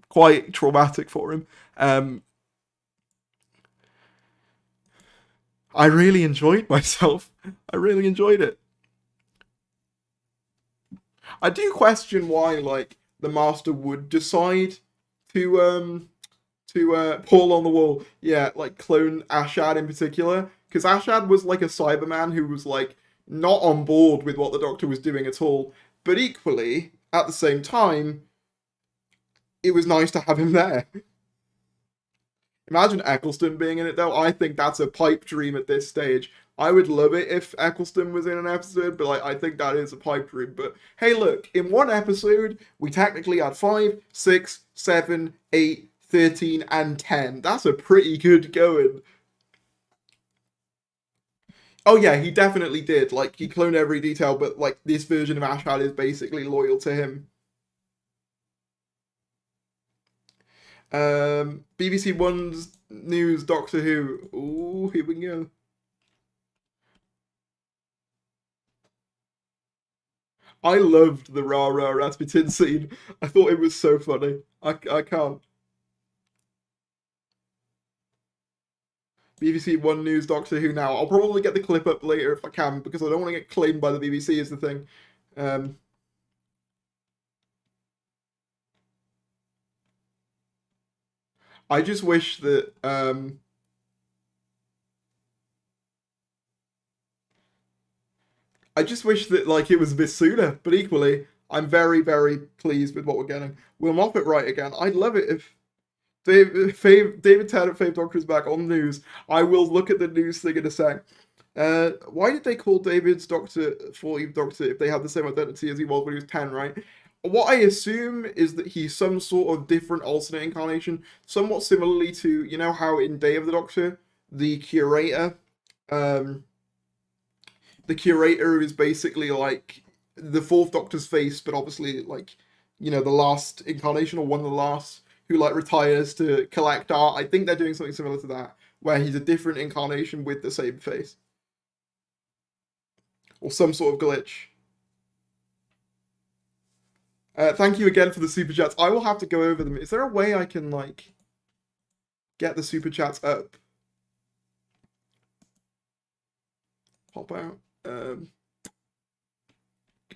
quite traumatic for him. I really enjoyed myself. I really enjoyed it. I do question why, like, the Master would decide to Paul on the wall, yeah, like clone Ashad in particular, Because Ashad was like a Cyberman who was like not on board with what the Doctor was doing at all. But equally, at the same time, it was nice to have him there. Imagine Eccleston being in it, though. I think that's a pipe dream at this stage. I would love it if Eccleston was in an episode, but like, I think that is a pipe dream. But hey, look, in one episode, we technically had 5, 6, 7, 8, 13, and 10. That's a pretty good going. Oh yeah, he definitely did. Like, he cloned every detail, but like, this version of Ashad is basically loyal to him. BBC One's news, Doctor Who. Ooh, here we go. I loved the rah rah Rasputin scene. I thought it was so funny. I can't. BBC One News, Doctor Who now. I'll probably get the clip up later if I can, because I don't want to get claimed by the BBC is the thing. I just wish that like it was a bit sooner, but equally, I'm very, very pleased with what we're getting. Will Moffat right again. I'd love it if David Tennant, Fave Doctor is back on news. I will look at the news thing in a sec. Why did they call David's Doctor 40th Doctor if they had the same identity as he was when he was 10, right? What I assume is that he's some sort of different alternate incarnation, somewhat similarly to, you know how in Day of the Doctor, the um, curator is basically like the fourth Doctor's face, but obviously like, you know, the last incarnation or one of the last who like retires to collect art. I think they're doing something similar to that, where he's a different incarnation with the same face. Or some sort of glitch. Thank you again for the super chats. I will have to go over them. Is there a way I can like get the super chats up? Pop out.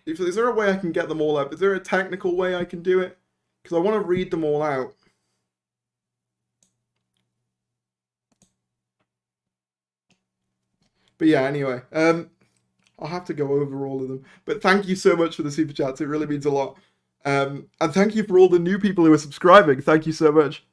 Is there a way I can get them all up? Is there a technical way I can do it? Because I want to read them all out. But yeah, anyway, I'll have to go over all of them. But thank you so much for the super chats. It really means a lot. And thank you for all the new people who are subscribing. Thank you so much.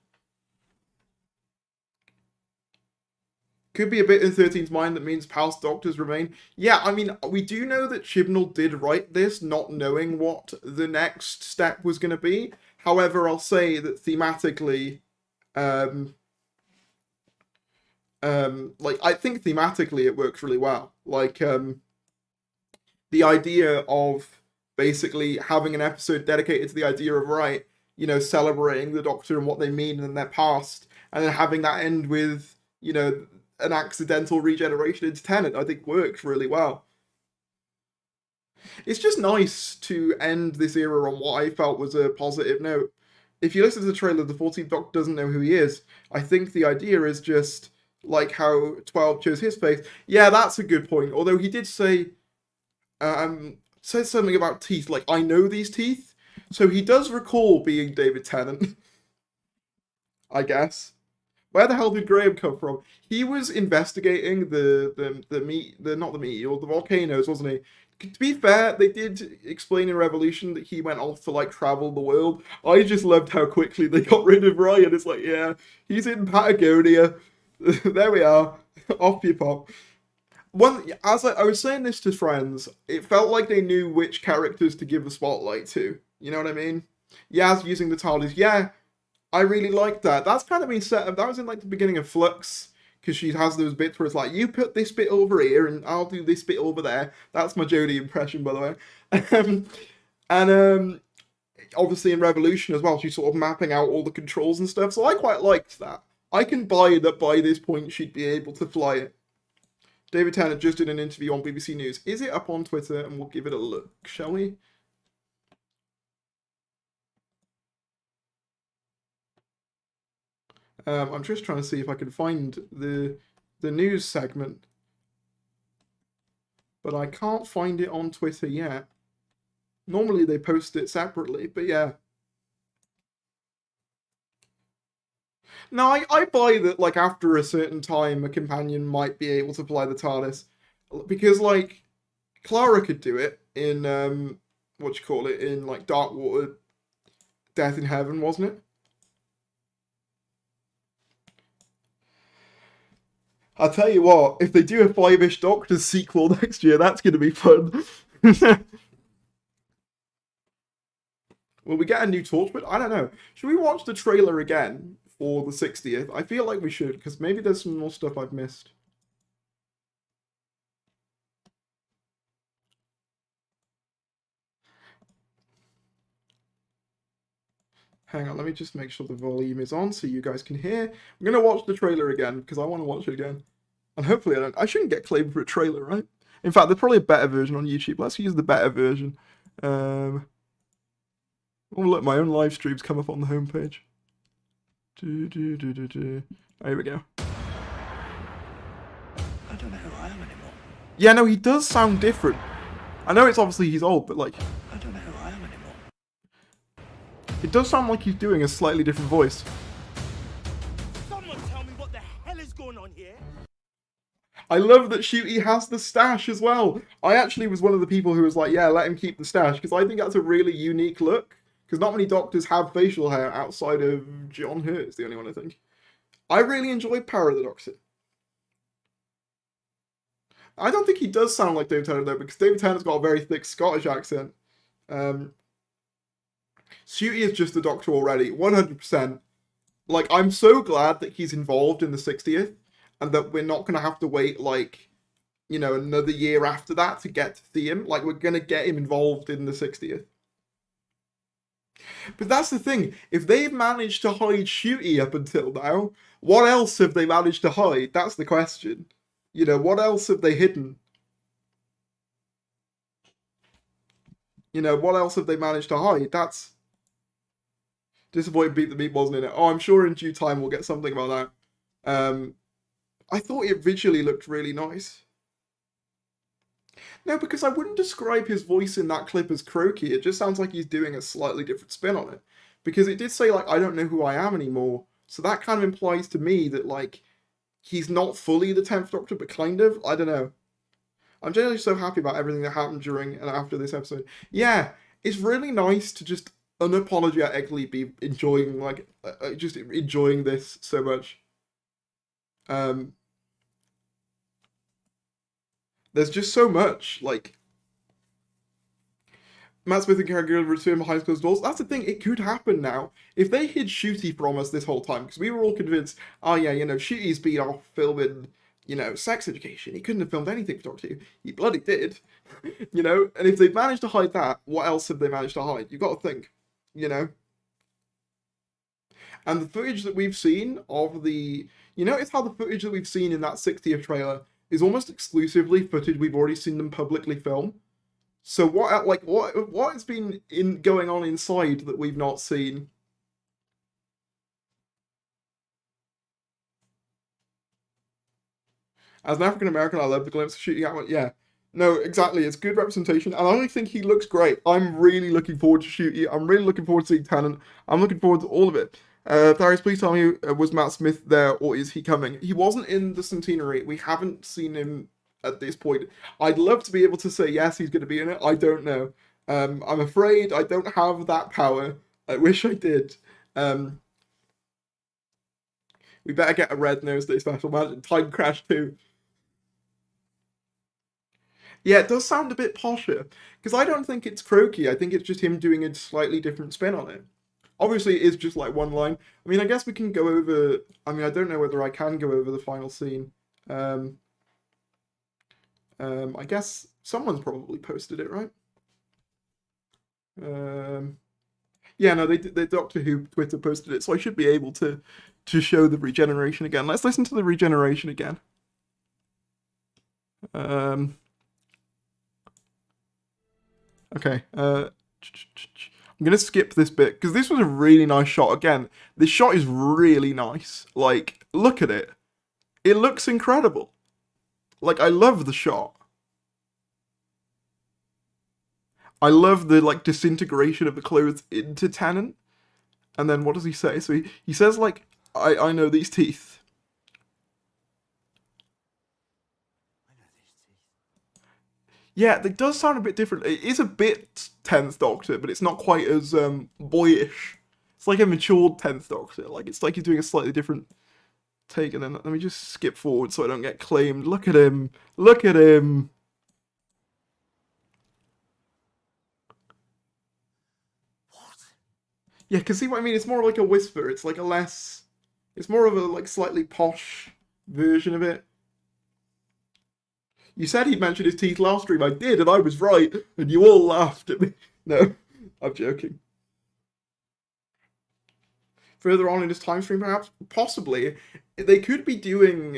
Could be a bit in 13's mind that means past Doctors remain. Yeah, I mean, we do know that Chibnall did write this, not knowing what the next step was going to be. However, I'll say that thematically, like, I think thematically it works really well. Like, the idea of basically having an episode dedicated to the idea of, right, you know, celebrating the Doctor and what they mean in their past, and then having that end with, you know, an accidental regeneration into Tennant, I think works really well. It's just nice to end this era on what I felt was a positive note. If you listen to the trailer, the 14th Doctor doesn't know who he is. I think the idea is just like how 12 chose his face. Yeah, that's a good point. Although he did say, says something about teeth. Like, I know these teeth. So he does recall being David Tennant. I guess. Where the hell did Graham come from? He was investigating not the meteor, the volcanoes, wasn't he? To be fair, they did explain in Revolution that he went off to like travel the world. I just loved how quickly they got rid of Ryan. It's like, yeah, he's in Patagonia. There we are. Off you pop. As I was saying this to friends, it felt like they knew which characters to give the spotlight to. You know what I mean? Yaz using the TARDIS. Yeah, I really liked that. That's kind of been set up. That was in like the beginning of Flux, because she has those bits where it's like, you put this bit over here and I'll do this bit over there. That's my Jodie impression, by the way. And obviously in Revolution as well, she's sort of mapping out all the controls and stuff. So I quite liked that. I can buy that by this point she'd be able to fly it. David Tennant just did an interview on BBC News. Is it up on Twitter? And we'll give it a look, shall we? I'm just trying to see if I can find the news segment, but I can't find it on Twitter yet. Normally they post it separately, but yeah. No, I buy that, like, after a certain time, a companion might be able to fly the TARDIS. Because, like, Clara could do it in, what you call it, in, like, Dark Water, Death in Heaven, wasn't it? I'll tell you what, if they do a Five-ish Doctors sequel next year, that's going to be fun. Will we get a new Torchwood? I don't know. Should we watch the trailer again for the 60th? I feel like we should, because maybe there's some more stuff I've missed. Hang on, let me just make sure the volume is on so you guys can hear. I'm going to watch the trailer again, because I want to watch it again. And hopefully I shouldn't get claimed for a trailer, right? In fact, there's probably a better version on YouTube. Let's use the better version. Oh, look, my own live streams come up on the homepage. There we go. I don't know who I am anymore. Yeah, no, he does sound different. I know it's obviously he's old, but like... I don't know who I am anymore. It does sound like he's doing a slightly different voice. Someone tell me what the hell is going on here? I love that Shooty has the stash as well. I actually was one of the people who was like, yeah, let him keep the stash, because I think that's a really unique look. Because not many doctors have facial hair outside of John Hurt, is the only one I think. I really enjoyed Power of the Doctor. I don't think he does sound like David Tennant though, because David Tennant's got a very thick Scottish accent. Shooty is just the Doctor already, 100%. Like, I'm so glad that he's involved in the 60th, and that we're not going to have to wait, like, you know, another year after that to get to see him. Like, we're going to get him involved in the 60th. But that's the thing, if they've managed to hide Shooty up until now, what else have they managed to hide? That's the question. You know, what else have they hidden? You know, what else have they managed to hide? That's... Disappointing Beat the Meat wasn't in it. Oh, I'm sure in due time we'll get something about that. I thought it visually looked really nice. No, because I wouldn't describe his voice in that clip as croaky. It just sounds like he's doing a slightly different spin on it. Because it did say, like, I don't know who I am anymore. So that kind of implies to me that, like, he's not fully the 10th Doctor, but kind of. I don't know. I'm generally so happy about everything that happened during and after this episode. Yeah, it's really nice to just unapologetically be enjoying, like, just enjoying this so much. There's just so much, like... Matt Smith and Karen Gillan return behind closed doors. That's the thing, it could happen now. If they hid Shooty from us this whole time, because we were all convinced, oh yeah, you know, Shooty's been off filming, you know, Sex Education. He couldn't have filmed anything for Doctor Who. He bloody did. You know? And if they've managed to hide that, what else have they managed to hide? You've got to think. You know? And the footage that we've seen of the... You notice how the footage that we've seen in that 60th trailer is almost exclusively footage we've already seen them publicly film. So what has been going on inside that we've not seen? As an African American, I love the glimpse of Shooty out. Yeah, no, exactly. It's good representation, and I think he looks great. I'm really looking forward to Shooty. I'm really looking forward to seeing Tennant. I'm looking forward to all of it. Darius, please tell me, was Matt Smith there, or is he coming? He wasn't in the Centenary. We haven't seen him at this point. I'd love to be able to say, yes, he's going to be in it. I don't know. I'm afraid I don't have that power. I wish I did. We better get a Red Nose Day special. Imagine Time Crash 2. Yeah, it does sound a bit posher. Because I don't think it's croaky. I think it's just him doing a slightly different spin on it. Obviously, it is just like one line. I mean, I guess we can go over... I mean, I don't know whether I can go over the final scene. I guess someone's probably posted it, right? Yeah, no, the Doctor Who Twitter posted it, so I should be able to show the regeneration again. Let's listen to the regeneration again. Okay, I'm going to skip this bit, because this was a really nice shot. Again, this shot is really nice. Like, look at it. It looks incredible. Like, I love the shot. I love the, like, disintegration of the clothes into Tennant. And then what does he say? So he says, like, I know these teeth. Yeah, it does sound a bit different. It is a bit 10th Doctor, but it's not quite as boyish. It's like a matured 10th Doctor. Like, it's like he's doing a slightly different take. And then let me just skip forward so I don't get claimed. Look at him. Look at him. Yeah, because see what I mean? It's more like a whisper. It's like a less... It's more of a, like, slightly posh version of it. You said he'd mentioned his teeth last stream. I did, and I was right. And you all laughed at me. No, I'm joking. Further on in his time stream, perhaps? Possibly. They could be doing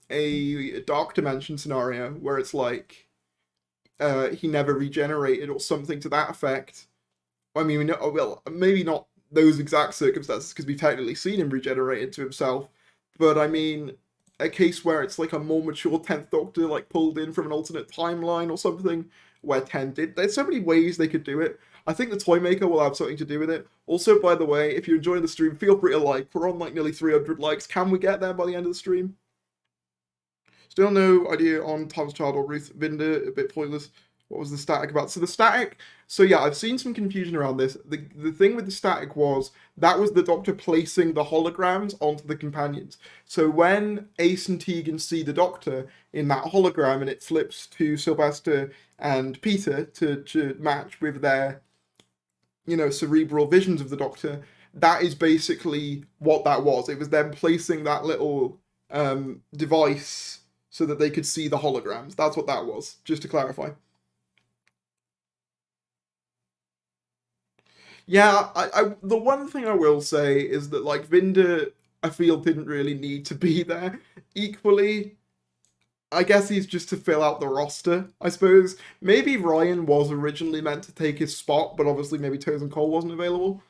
a Dark Dimension scenario where it's like he never regenerated or something to that effect. I mean, well, maybe not those exact circumstances because we've technically seen him regenerated to himself, but I mean, a case where it's like a more mature 10th Doctor, like pulled in from an alternate timeline or something, where 10 did. There's so many ways they could do it. I think the Toymaker will have something to do with it. Also, by the way, if you're enjoying the stream, feel free to like. We're on like nearly 300 likes. Can we get there by the end of the stream? Still no idea on Tom's Child or Ruth Binder, a bit pointless. What was the static about? So the static, so yeah, I've seen some confusion around this. The thing with the static was, that was the Doctor placing the holograms onto the companions. So when Ace and Tegan see the Doctor in that hologram and it flips to Sylvester and Peter to match with their, you know, cerebral visions of the Doctor, that is basically what that was. It was them placing that little device so that they could see the holograms. That's what that was, just to clarify. Yeah, the one thing I will say is that, like, Vinder, I feel, didn't really need to be there. Equally, I guess he's just to fill out the roster, I suppose. Maybe Ryan was originally meant to take his spot, but obviously maybe Tozen Cole wasn't available.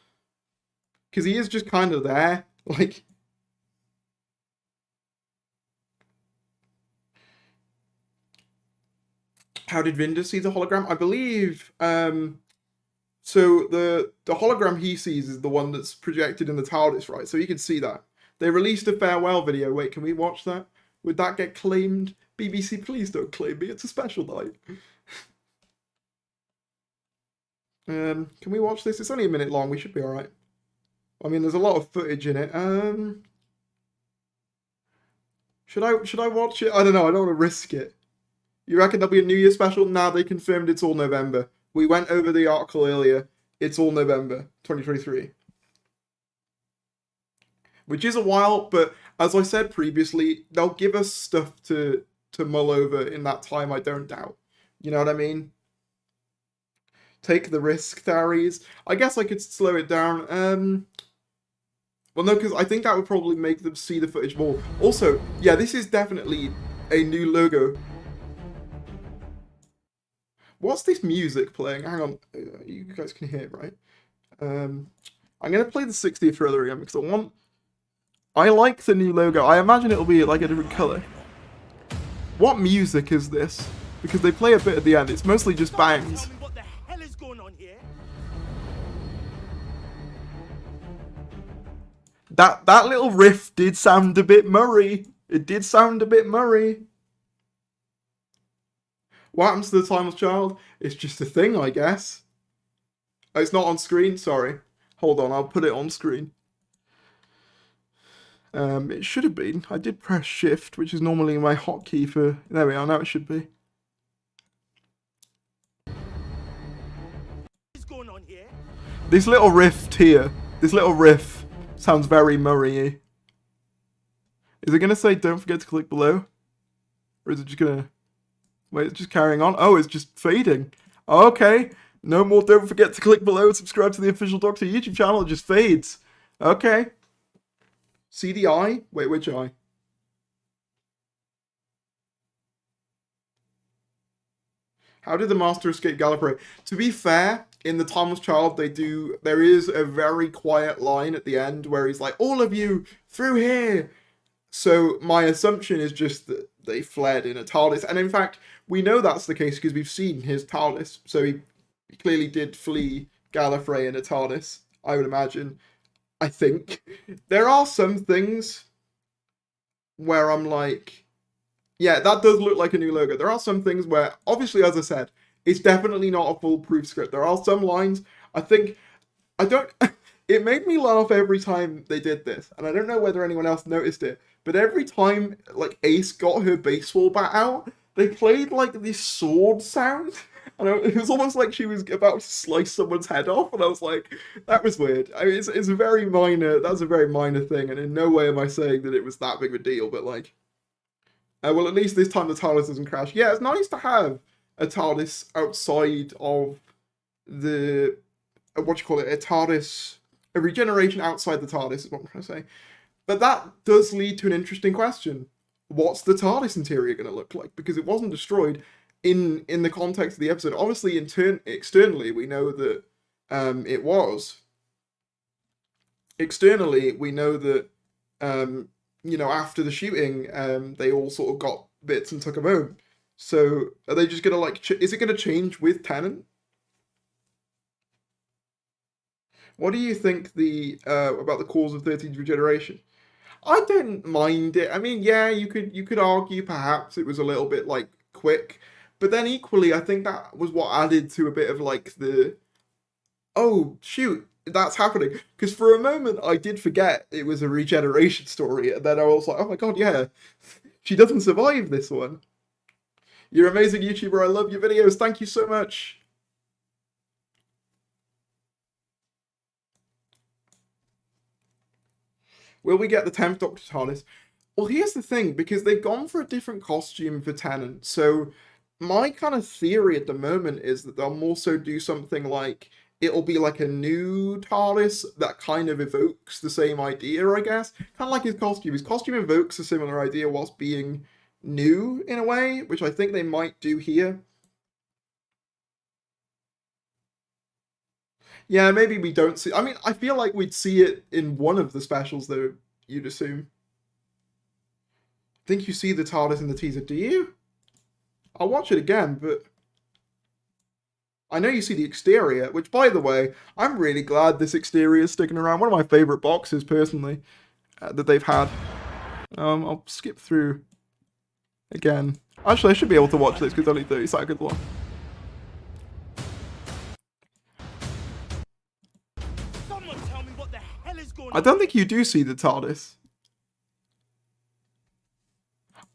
Because he is just kind of there. Like... How did Vinder see the hologram? I believe... So the hologram he sees is the one that's projected in the TARDIS, right? So he can see that. They released a farewell video. Wait, can we watch that? Would that get claimed? BBC, please don't claim me. It's a special night. Can we watch this? It's only a minute long. We should be alright. I mean, there's a lot of footage in it. Should I watch it? I don't know. I don't want to risk it. You reckon there'll be a New Year special? Nah, they confirmed it's all November. We went over the article earlier. It's all November 2023. Which is a while, but as I said previously, they'll give us stuff to mull over in that time, I don't doubt. You know what I mean? Take the risk, Tharies. I guess I could slow it down. Well, no, because I think that would probably make them see the footage more. Also, yeah, this is definitely a new logo. What's this music playing? Hang on, you guys can hear it, right? I'm going to play the 60th trailer again because I like the new logo. I imagine it'll be like a different colour. What music is this? Because they play a bit at the end. It's mostly just bangs. Tell me what the hell is going on here? That little riff did sound a bit Murray. It did sound a bit Murray. What happens to the Timeless Child? It's just a thing, I guess. Oh, it's not on screen? Sorry. Hold on, I'll put it on screen. It should have been. I did press shift, which is normally my hotkey for... There we are, now it should be. What is going on here? This little riff here, this little riff sounds very Murray-y. Is it going to say don't forget to click below? Or is it just going to... Wait, it's just carrying on. Oh, it's just fading. Okay. No more don't forget to click below and subscribe to the official Doctor YouTube channel. It just fades. Okay. See the eye? Wait, which eye? How did the Master escape Gallifrey? To be fair, in the Timeless Child, there is a very quiet line at the end where he's like, all of you, through here. So my assumption is just that they fled in a TARDIS. And in fact, we know that's the case because we've seen his TARDIS. So he clearly did flee Gallifrey in a TARDIS, I would imagine. I think. There are some things where I'm like, yeah, that does look like a new logo. There are some things where, obviously, as I said, it's definitely not a foolproof script. There are some lines, I think, I don't, it made me laugh every time they did this, and I don't know whether anyone else noticed it, but every time, like, Ace got her baseball bat out, they played, like, this sword sound, and it was almost like she was about to slice someone's head off, and I was like, that was weird. I mean, it's a very minor, that's a very minor thing, and in no way am I saying that it was that big of a deal, but, like, well, at least this time the TARDIS doesn't crash. Yeah, it's nice to have a TARDIS outside of the, what you call it, a TARDIS, a regeneration outside the TARDIS is what I'm trying to say. But that does lead to an interesting question. What's the TARDIS interior going to look like? Because it wasn't destroyed in the context of the episode. Obviously, externally, we know that it was. Externally, we know that, you know, after the shooting, they all sort of got bits and took them home. So, are they just going to, like, is it going to change with Tennant? What do you think about the cause of 13's regeneration? I didn't mind it. I mean, yeah, you could argue perhaps it was a little bit like quick, but then equally, I think that was what added to a bit of like the, oh shoot, that's happening. Because for a moment, I did forget it was a regeneration story, and then I was like, oh my god, yeah, she doesn't survive this one. You're an amazing YouTuber. I love your videos. Thank you so much. Will we get the 10th Doctor TARDIS? Well, here's the thing, because they've gone for a different costume for Tennant, so my kind of theory at the moment is that they'll more so do something like, it'll be like a new TARDIS that kind of evokes the same idea, I guess. Kind of like his costume. His costume evokes a similar idea whilst being new, in a way, which I think they might do here. Yeah, maybe we don't see... I mean, I feel like we'd see it in one of the specials, though, you'd assume. Think you see the TARDIS in the teaser, do you? I'll watch it again, but... I know you see the exterior, which, by the way, I'm really glad this exterior is sticking around. One of my favourite boxes, personally, that they've had. I'll skip through again. Actually, I should be able to watch this, because it's only 30 seconds long. Someone tell me what the hell is going on. I don't think you do see the TARDIS.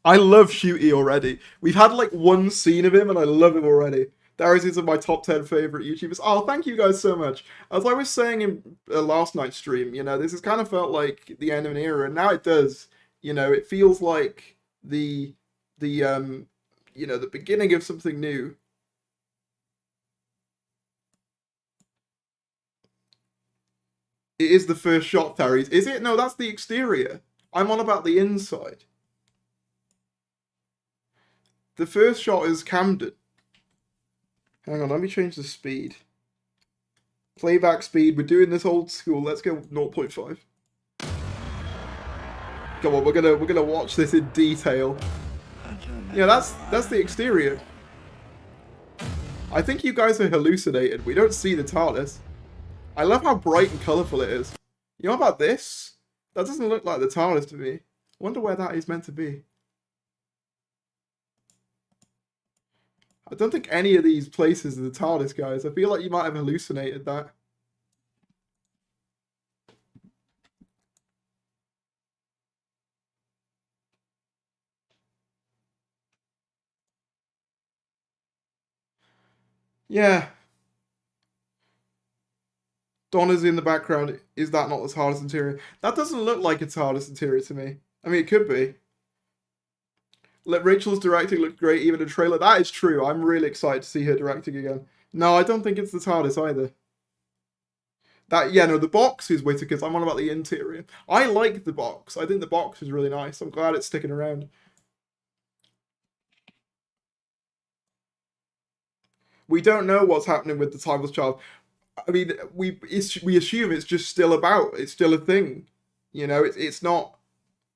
I love Shooty already. We've had like one scene of him and I love him already. Darius is in my top 10 favourite YouTubers. Oh, thank you guys so much. As I was saying in last night's stream, you know, this has kind of felt like the end of an era, and now it does. You know, it feels like the you know, the beginning of something new. It is the first shot, Darius. Is it? No, that's the exterior. I'm on about the inside. The first shot is Camden. Hang on, let me change the speed. Playback speed, we're doing this old school. Let's go 0.5. Come on, we're gonna watch this in detail. Yeah, that's the exterior. I think you guys are hallucinated. We don't see the TARDIS. I love how bright and colourful it is. You know about this? That doesn't look like the TARDIS to me. I wonder where that is meant to be. I don't think any of these places are the TARDIS, guys. I feel like you might have hallucinated that. Yeah. Donna's in the background. Is that not the TARDIS interior? That doesn't look like a TARDIS interior to me. I mean, it could be. Rachel's directing looked great, even in a trailer. That is true. I'm really excited to see her directing again. No, I don't think it's the TARDIS either. Yeah, no, the box is Whittaker's. I'm on about the interior. I like the box. I think the box is really nice. I'm glad it's sticking around. We don't know what's happening with the Timeless Child. I mean, we assume it's just still about. It's still a thing. You know, it's not,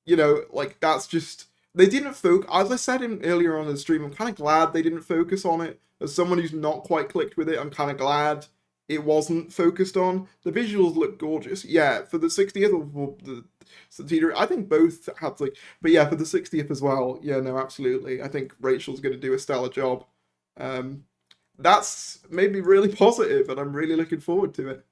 you know, like, that's just... They didn't focus, as I said earlier on in the stream, I'm kind of glad they didn't focus on it. As someone who's not quite clicked with it, I'm kind of glad it wasn't focused on. The visuals look gorgeous. Yeah, for the 60th or for the centenary, I think both had like, but yeah, for the 60th as well. Yeah, no, absolutely. I think Rachel's going to do a stellar job. That's made me really positive, and I'm really looking forward to it.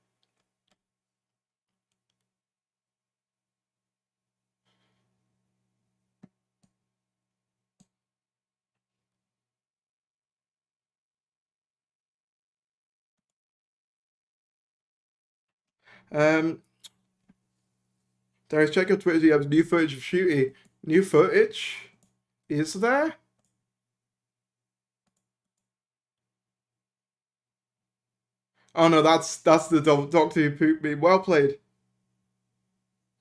Um, Darius, check your Twitter. You have new footage of Shooty. New footage? Is there? Oh no, that's the Doctor Who poop meme. Well played.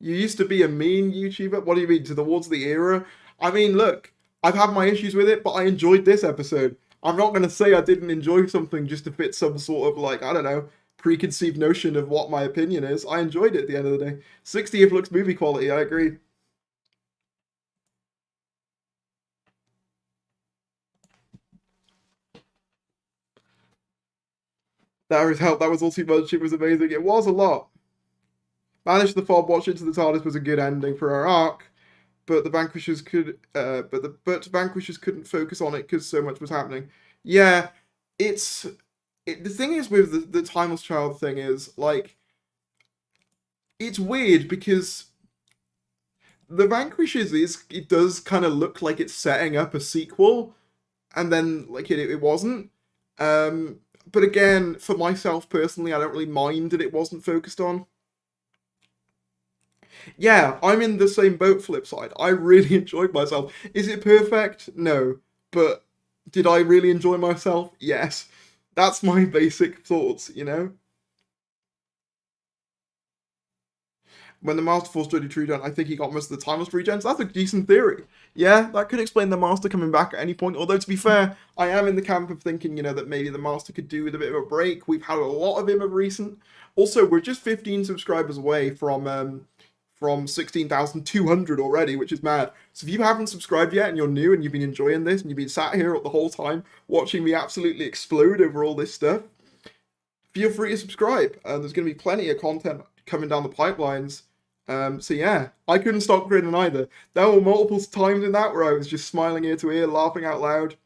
You used to be a mean YouTuber. What do you mean? Towards the era? I mean, look, I've had my issues with it, but I enjoyed this episode. I'm not gonna say I didn't enjoy something just to fit some sort of like, I don't know, preconceived notion of what my opinion is. I enjoyed it at the end of the day. 60th looks movie quality. I agree. That was help. That was all too much. It was amazing. It was a lot. Banish the Fob, watch Into the TARDIS was a good ending for our arc, but the Vanquishers Vanquishers couldn't focus on it because so much was happening. Yeah, the thing is with the Timeless Child thing is like it's weird because the Vanquishers it does kind of look like it's setting up a sequel, and then like it wasn't. But again, for myself personally, I don't really mind that it wasn't focused on. Yeah, I'm in the same boat, flip side. I really enjoyed myself. Is it perfect? No. But did I really enjoy myself? Yes. That's my basic thoughts, you know? When the Master forced Jodie True down, I think he got most of the timeless regens. That's a decent theory. Yeah, that could explain the Master coming back at any point. Although, to be fair, I am in the camp of thinking, you know, that maybe the Master could do with a bit of a break. We've had a lot of him of recent. Also, we're just 15 subscribers away from 16,200 already, which is mad. So if you haven't subscribed yet and you're new and you've been enjoying this and you've been sat here the whole time watching me absolutely explode over all this stuff, feel free to subscribe. There's going to be plenty of content coming down the pipelines. So yeah, I couldn't stop grinning either. There were multiple times in that where I was just smiling ear to ear, laughing out loud.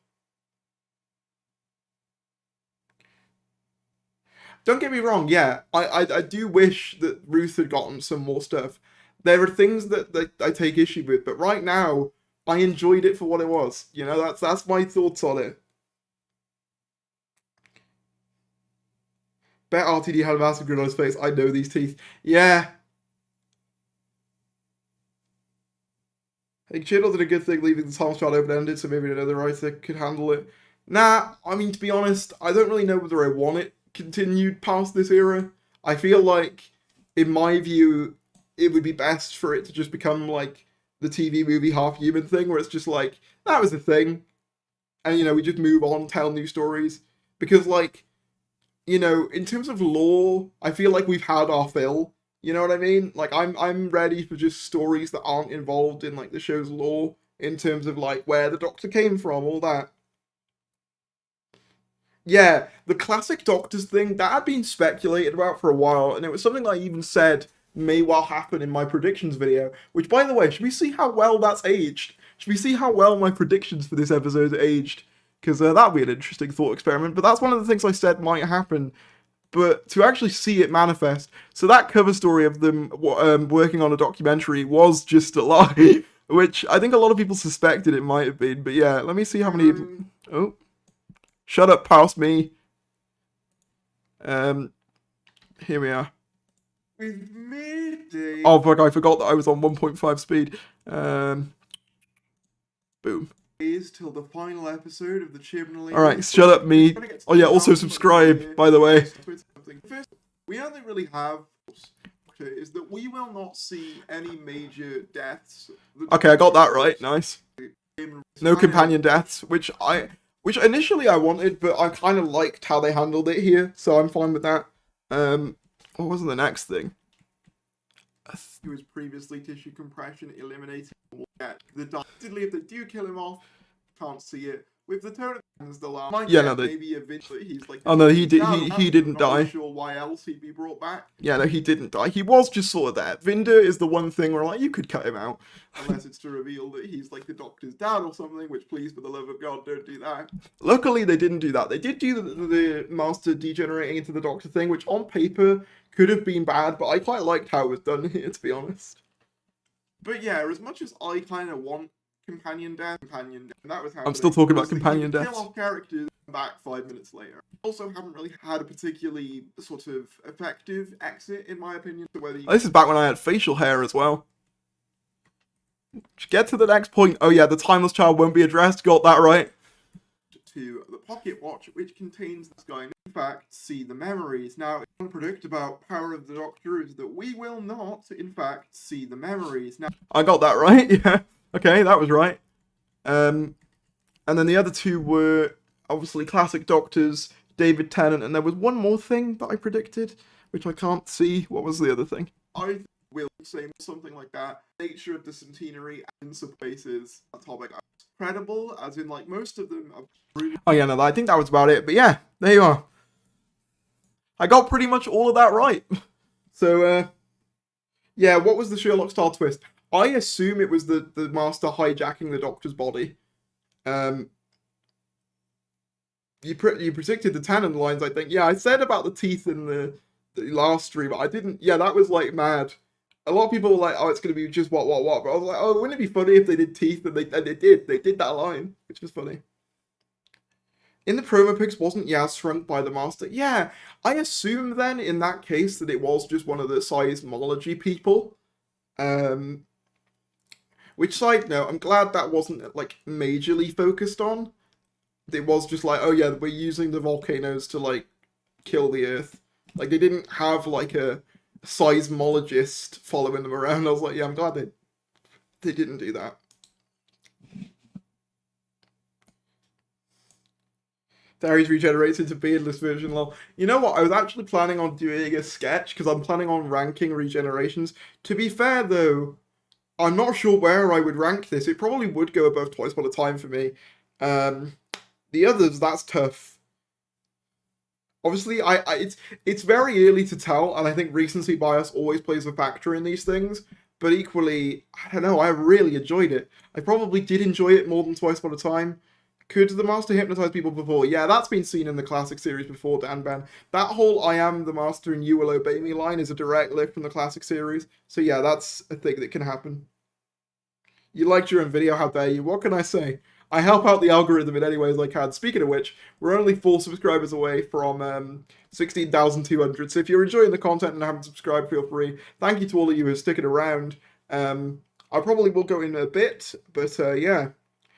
Don't get me wrong, yeah, I do wish that Ruth had gotten some more stuff. There are things that I take issue with, but right now, I enjoyed it for what it was. You know, that's my thoughts on it. Bet RTD had a massive grin on his face. I know these teeth. Yeah. I think Chittle did a good thing leaving the Thomas Child open-ended, so maybe another writer could handle it. Nah, I mean, to be honest, I don't really know whether I want it continued past this era. I feel like, in my view, it would be best for it to just become like the TV movie half human thing, where it's just like, that was a thing. And, you know, we just move on, tell new stories. Because, like, you know, in terms of lore, I feel like we've had our fill. You know what I mean? Like, I'm ready for just stories that aren't involved in, like, the show's lore, in terms of, like, where the Doctor came from, all that. Yeah, the classic Doctors thing, that had been speculated about for a while, and it was something I even said may well happen in my predictions video, which, by the way, should we see how well that's aged? Should we see how well my predictions for this episode aged? Because that'd be an interesting thought experiment, but that's one of the things I said might happen, but to actually see it manifest. So that cover story of them working on a documentary was just a lie, which I think a lot of people suspected it might have been, but yeah, let me see how many... Oh. Shut up, past me. Here we are. We've made it. Oh fuck, I forgot that I was on 1.5 speed. Boom. Is till the final episode of the Chibnall. Alright, shut up, me. Oh yeah, also subscribe, by the way. First, we only really have is that we will not see any major deaths. Okay, I got that right. Nice. No companion deaths, which initially I wanted, but I kind of liked how they handled it here, so I'm fine with that. What was the next thing? He was previously tissue compression eliminated. Yeah, if they do kill him off, can't see it. with the tone of things the last. Might Yeah, get no, they- maybe eventually he's like. Oh no, he did. "Yeah, He didn't I'm not really die. Sure, why else he'd be brought back? Yeah, no, he didn't die. He was just sort of there. Vinder is the one thing where like you could cut him out. Unless it's to reveal that he's like the Doctor's dad or something. Which, please, for the love of God, don't do that. Luckily, they didn't do that. They did do the Master degenerating into the Doctor thing, which on paper could have been bad, but I quite liked how it was done here, to be honest. But yeah, as much as I kind of want companion death, that was how. I'm still talking about was that companion you deaths. Kill off characters back 5 minutes later. Also, haven't really had a particularly sort of effective exit, in my opinion. To whether you This is back when I had facial hair as well. Get to the next point. Oh yeah, the timeless child won't be addressed. Got that right. to the pocket watch, which contains this guy. In fact, see the memories. Now, what I want to predict about Power of the Doctor is that we will not, in fact, see the memories. Now, I got that right. Yeah. Okay, that was right. And then the other two were obviously classic Doctors, David Tennant, and there was one more thing that I predicted, which I can't see. What was the other thing? I will say something like that. Nature of the centenary and in some places a topic credible, as in like most of them are really Oh yeah, no, I think that was about it. But yeah, there you are. I got pretty much all of that right. So, yeah, what was the Sherlock style twist? I assume it was the Master hijacking the Doctor's body. You predicted the Tennant lines, I think. Yeah, I said about the teeth in the last stream, but I didn't. Yeah, that was like mad. A lot of people were like, "Oh, it's gonna be just what." But I was like, "Oh, wouldn't it be funny if they did teeth?" And they did. They did that line, which was funny. In the promo pics, wasn't Yaz shrunk by the Master? Yeah, I assume then in that case that it was just one of the seismology people. Which, side note, I'm glad that wasn't like majorly focused on. It was just like, oh yeah, we're using the volcanoes to like kill the Earth. Like they didn't have like a seismologist following them around. I was like, yeah, I'm glad they didn't do that. Darius regenerates into beardless version, lol. You know what? I was actually planning on doing a sketch because I'm planning on ranking regenerations. To be fair, though, I'm not sure where I would rank this. It probably would go above Twice Upon a Time for me. The others, that's tough. Obviously, it's very early to tell, and I think recency bias always plays a factor in these things. But equally, I don't know, I really enjoyed it. I probably did enjoy it more than Twice Upon a Time. Could the Master hypnotize people before? Yeah, that's been seen in the classic series before, Dan Ban. That whole I am the Master and you will obey me line is a direct lift from the classic series. So yeah, that's a thing that can happen. You liked your own video, how dare you? What can I say? I help out the algorithm in any ways I can. Speaking of which, we're only 4 subscribers away from 16,200. So if you're enjoying the content and haven't subscribed, feel free. Thank you to all of you who are sticking around. I probably will go in a bit, but yeah.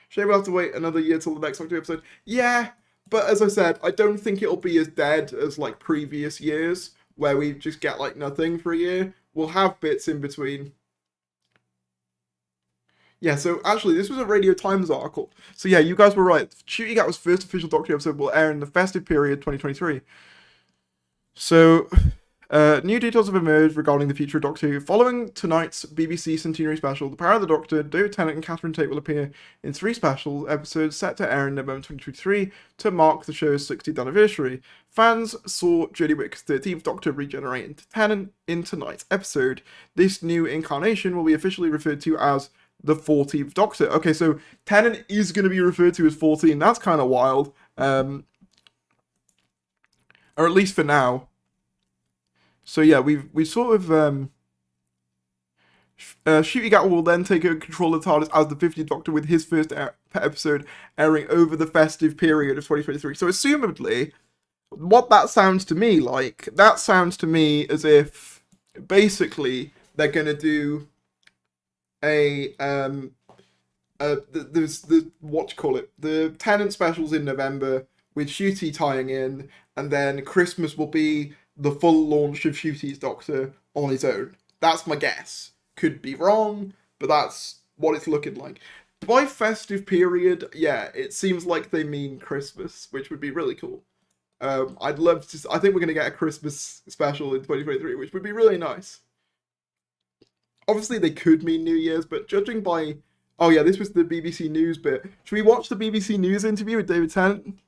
Shame we'll have to wait another year till the next Doctor episode. Yeah, but as I said, I don't think it'll be as dead as like previous years, where we just get like nothing for a year. We'll have bits in between. Yeah, so actually, this was a Radio Times article. So yeah, you guys were right. Shooting Out was first official Doctor episode will air in the festive period 2023. So, new details have emerged regarding the future of Doctor Who. Following tonight's BBC Centenary special, The Power of the Doctor, David Tennant and Catherine Tate will appear in 3 special episodes set to air in November 2023 to mark the show's 60th anniversary. Fans saw Jodie Whittaker's 13th Doctor regenerate into Tennant in tonight's episode. This new incarnation will be officially referred to as the 14th Doctor. Okay, so Tennant is going to be referred to as 14. That's kind of wild. Or at least for now. So yeah, we've sort of Shooty Gatwa will then take over control of the TARDIS as the 50th Doctor with his first episode airing over the festive period of 2023. So assumedly, what that sounds to me like, that sounds to me as if basically they're gonna do there's the what you call it, the Tennant specials in November with Shooty tying in, and then Christmas will be the full launch of Shooty's Doctor on his own. That's my guess. Could be wrong, but that's what it's looking like. By festive period, yeah, it seems like they mean Christmas, which would be really cool. I'd love to. I think we're gonna get a Christmas special in 2023, which would be really nice. Obviously, they could mean New Year's, but judging by Oh yeah, this was the BBC News bit. Should we watch the BBC News interview with David Tennant?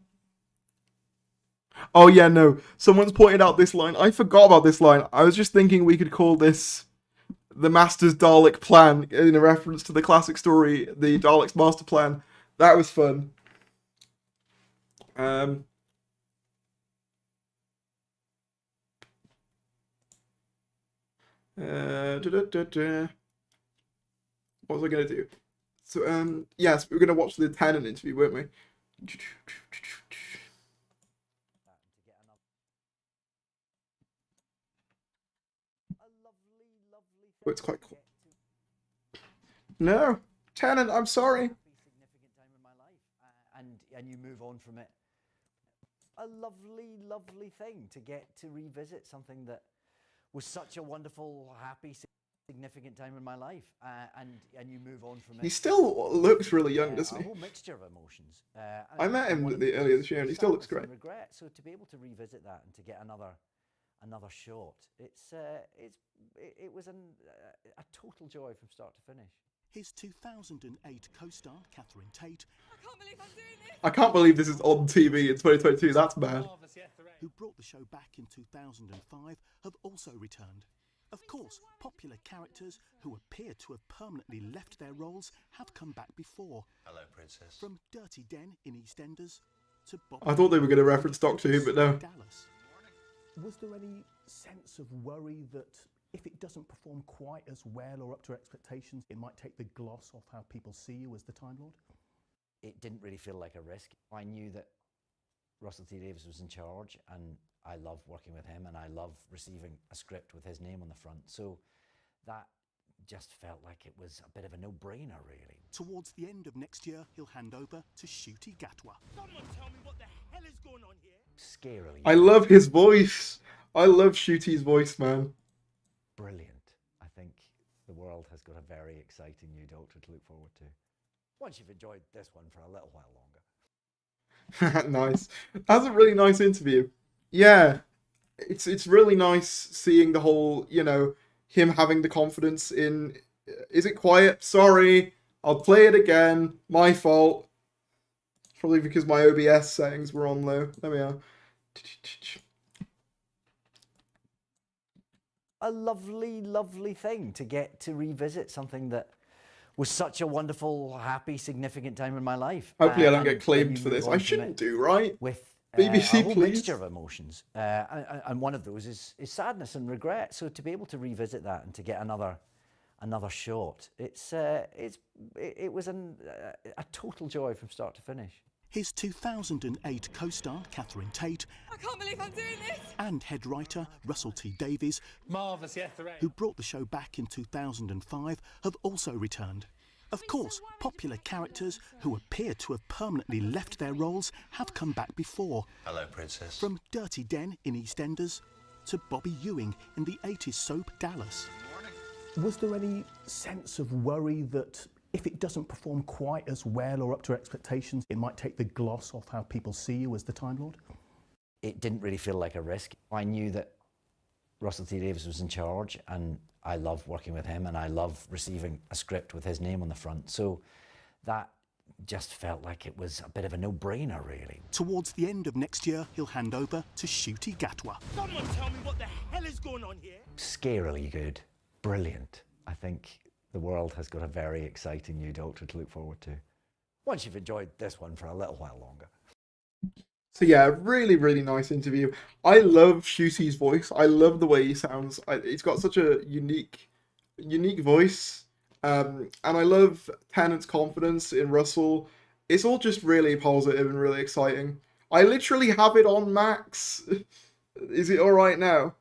Oh yeah, no. Someone's pointed out this line. I forgot about this line. I was just thinking we could call this the Master's Dalek Plan in a reference to the classic story, the Dalek's Master Plan. That was fun. What was I gonna do? So yes, we were gonna watch the Tennant interview, weren't we? Oh, it's quite cool. No, Tennant, I'm sorry. Significant time in my life, and you move on from it. A lovely thing to get to revisit something that was such a wonderful, happy, significant time in my life, and you move on from it. He still looks really young, doesn't A he? whole mixture of emotions. I met him earlier this year, and he still looks great. Regret. So to be able to revisit that and to get another shot, it was a total joy from start to finish. His 2008 co-star, Catherine Tate, I can't believe I'm doing this. I can't believe this is on TV in 2022. That's mad. who brought the show back in 2005, have also returned. Of course, popular characters who appear to have permanently left their roles have come back before. Hello, Princess. From Dirty Den in EastEnders to Bob. I thought they were going to reference Doctor Who, but no. Dallas. Was there any sense of worry that if it doesn't perform quite as well or up to expectations, it might take the gloss off how people see you as the Time Lord? It didn't really feel like a risk. I knew that Russell T Davies was in charge, and I love working with him, and I love receiving a script with his name on the front. So that just felt like it was a bit of a no-brainer, really. Towards the end of next year, he'll hand over to Ncuti Gatwa. Someone tell me what the hell is going on here? Scarily. I love his voice. I love Ncuti's voice, man. Brilliant. I think the world has got a very exciting new Doctor to look forward to. Once you've enjoyed this one for a little while longer. Nice. That's a really nice interview. Yeah, it's really nice seeing the whole, you know, him having the confidence in. Is it quiet? Sorry, I'll play it again. My fault. Probably because my OBS settings were on low. There we are. A lovely thing to get to revisit something that was such a wonderful, happy, significant time in my life. Hopefully I don't get and claimed you for this. move I on from shouldn't it do, right? with BBC, a whole please. mixture of emotions, and one of those is sadness and regret. So to be able to revisit that and to get another shot, it was a total joy from start to finish. His 2008 co-star, Catherine Tate, I can't believe I'm doing this. and head writer Russell T Davies, Marvellous, yes, hooray. who brought the show back in 2005, have also returned. Of course, popular characters who appear to have permanently left their roles have come back before. Hello, Princess. From Dirty Den in EastEnders to Bobby Ewing in the 80s soap Dallas. Was there any sense of worry that if it doesn't perform quite as well or up to expectations, it might take the gloss off how people see you as the Time Lord? It didn't really feel like a risk. I knew that Russell T Davies was in charge, and I love working with him, and I love receiving a script with his name on the front. So that just felt like it was a bit of a no-brainer, really. Towards the end of next year, he'll hand over to Ncuti Gatwa. Someone tell me what the hell is going on here? Scarily good. Brilliant. I think the world has got a very exciting new Doctor to look forward to. Once you've enjoyed this one for a little while longer. So yeah, really, really nice interview. I love Ncuti's voice. I love the way he sounds. He's got such a unique voice. And I love Tennant's confidence in Russell. It's all just really positive and really exciting. I literally have it on max. Is it alright now?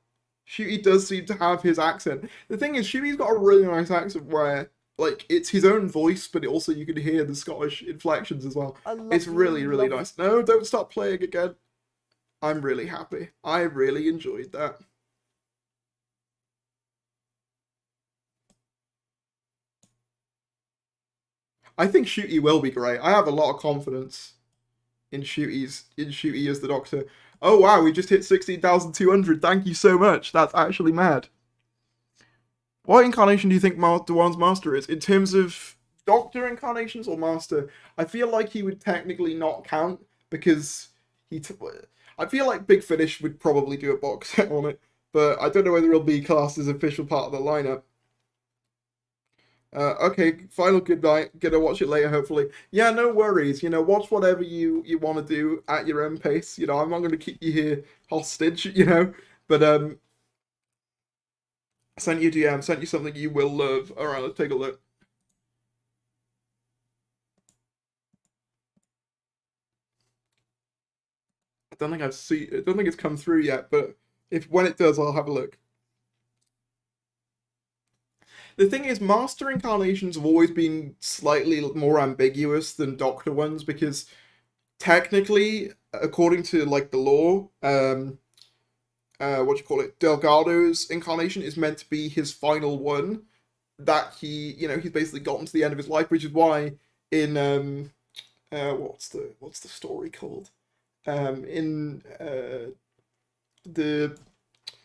Ncuti does seem to have his accent. The thing is, Ncuti's got a really nice accent where, like, it's his own voice, but also you can hear the Scottish inflections as well. It's really, really nice. No, don't stop playing again. I'm really happy. I really enjoyed that. I think Ncuti will be great. I have a lot of confidence in Ncuti as the Doctor. Oh wow, we just hit 16,200. Thank you so much. That's actually mad. What incarnation do you think Dewan's Master is? In terms of Doctor incarnations or Master, I feel like he would technically not count because I feel like Big Finish would probably do a box set on it, but I don't know whether it'll be classed as official part of the lineup. Okay, final good night. Gonna watch it later, hopefully. Yeah, no worries. You know, watch whatever you want to do at your own pace. You know, I'm not going to keep you here hostage. You know, but sent you DM, sent you something you will love. All right, let's take a look. I don't think I don't think it's come through yet, but when it does, I'll have a look. The thing is, Master incarnations have always been slightly more ambiguous than Doctor ones because technically, according to like the lore, Delgado's incarnation is meant to be his final one. That he's basically gotten to the end of his life, which is why in what's the story called? In the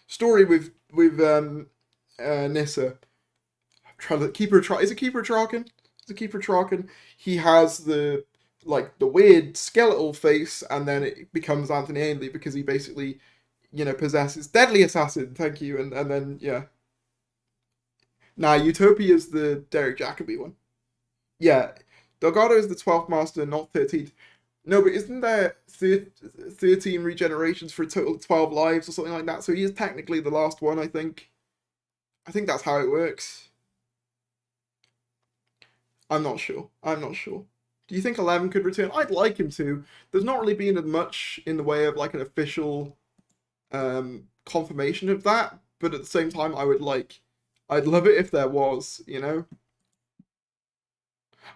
story with Nissa. Keeper Traken? Is it Keeper Traken? He has the weird skeletal face, and then it becomes Anthony Ainley because he basically, possesses Deadly Assassin. Thank you, and then yeah. Nah, Utopia's the Derek Jacobi one. Yeah, Delgado is the 12th Master, not 13th. No, but isn't there 13 regenerations for a total of 12 lives or something like that? So he is technically the last one, I think. I think that's how it works. I'm not sure. Do you think 11 could return? I'd like him to. There's not really been much in the way of like an official confirmation of that, but at the same time, I'd love it if there was,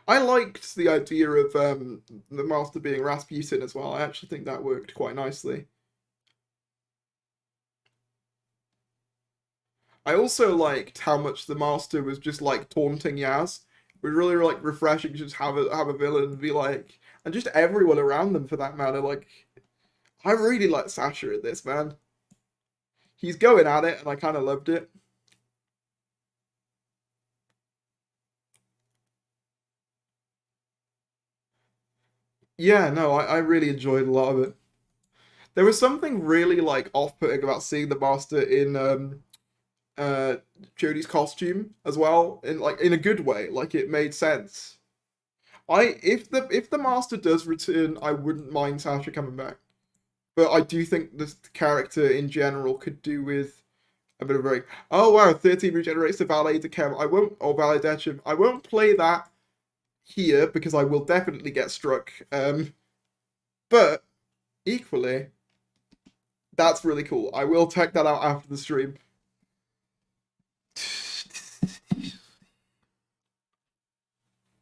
I liked the idea of the Master being Rasputin as well. I actually think that worked quite nicely. I also liked how much the Master was just like taunting Yaz. It was really like refreshing to just have a villain be like, and just everyone around them for that matter. Like, I really like Sasha in this, man. He's going at it, and I kind of loved it. Yeah, no, I really enjoyed a lot of it. There was something really like off-putting about seeing the Master in Jodie's costume as well, in a good way. Like, it made sense. If the Master does return, I wouldn't mind Sasha coming back, but I do think this character in general could do with a bit of a break. Oh wow, 13 regenerates to Valet de Chem. Valet Dechem. I won't play that here because I will definitely get struck. But equally, that's really cool. I will check that out after the stream.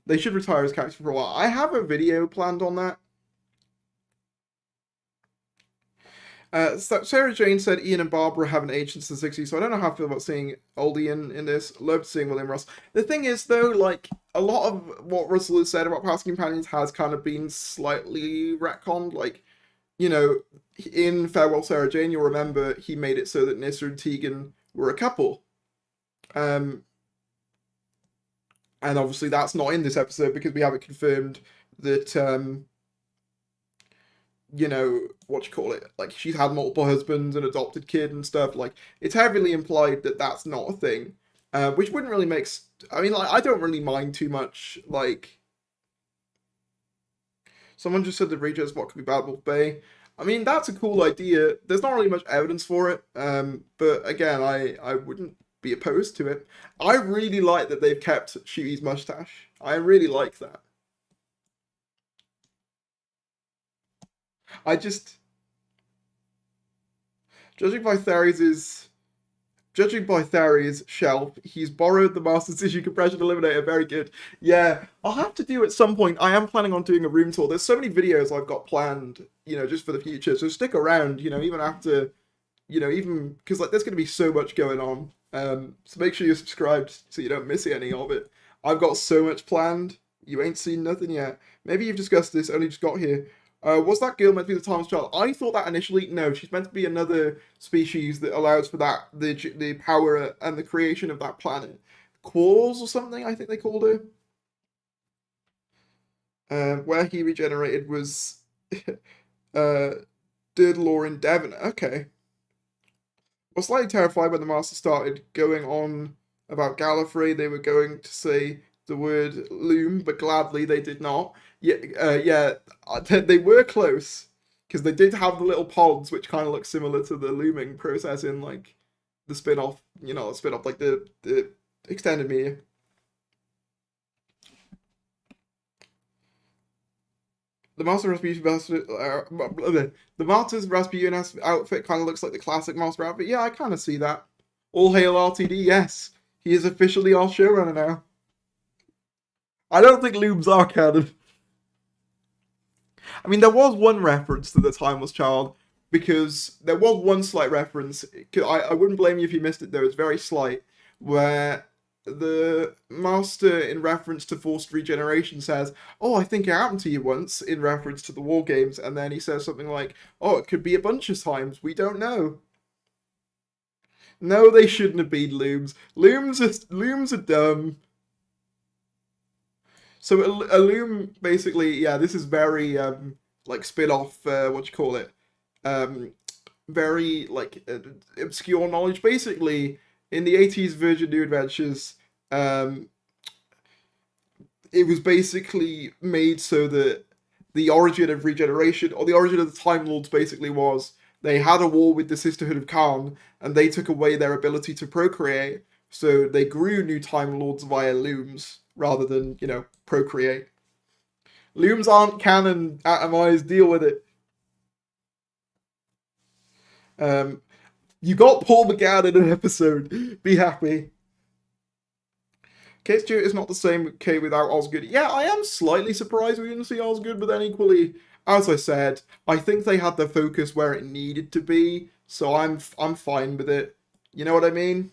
They should retire his character for a while. I have a video planned on that. So Sarah Jane said Ian and Barbara haven't aged since the 60s, so I don't know how I feel about seeing old Ian in this. Loved seeing William Ross. The thing is, though, like, a lot of what Russell has said about past companions has kind of been slightly retconned. Like, in Farewell Sarah Jane, you'll remember he made it so that Nyssa and Tegan were a couple. And obviously that's not in this episode because we haven't confirmed that, like, she's had multiple husbands and adopted kid and stuff. Like, it's heavily implied that that's not a thing, which wouldn't really make... I mean, like, I don't really mind too much, like... Someone just said the Regis what could be Bad Wolf Bay. I mean, that's a cool idea. There's not really much evidence for it, but again, I wouldn't be opposed to it. I really like that they've kept Shooty's mustache. I really like that. Judging by Theory's shelf, he's borrowed the Master's Tissue Compression Eliminator. Very good. Yeah, I'll have to do at some point. I am planning on doing a room tour. There's so many videos I've got planned, just for the future. So stick around, even after, even because like there's going to be so much going on. So make sure you're subscribed so you don't miss any of it. I've got so much planned. You ain't seen nothing yet. Maybe you've discussed this, only just got here. Was that girl meant to be the Timeless Child? I thought that initially. No, she's meant to be another species that allows for that, the power and the creation of that planet. Quarls or something, I think they called her. Where he regenerated was Dirdlore in Devon. Okay. I was slightly terrified when the Master started going on about Gallifrey. They were going to say the word loom, but gladly they did not. They were close, because they did have the little pods, which kind of look similar to the looming process in, like, the spin-off, like the extended media. The Master Rasputin the Master's Rasputin outfit kind of looks like the classic Master outfit. Yeah, I kind of see that. All hail RTD, yes. He is officially our showrunner now. I don't think looms are canon. I mean, there was one reference to the Timeless Child, because there was one slight reference. I wouldn't blame you if you missed it, though. It's very slight, where the Master, in reference to forced regeneration, says, "Oh, I think it happened to you once," in reference to the War Games, and then he says something like, "Oh, it could be a bunch of times, we don't know." No, they shouldn't have been looms. Looms are dumb. So a loom, basically, yeah, this is very, like, spin-off, very, like, obscure knowledge. Basically, in the 80s Virgin New Adventures, it was basically made so that the origin of regeneration, or the origin of the Time Lords, basically was they had a war with the Sisterhood of Khan, and they took away their ability to procreate, so they grew new Time Lords via looms, rather than, procreate. Looms aren't canon, Atomized, deal with it. You got Paul McGann in an episode. Be happy. Kate Stewart is not the same Kate without Osgood. Yeah, I am slightly surprised we didn't see Osgood, but then equally, as I said, I think they had their focus where it needed to be, so I'm fine with it. You know what I mean?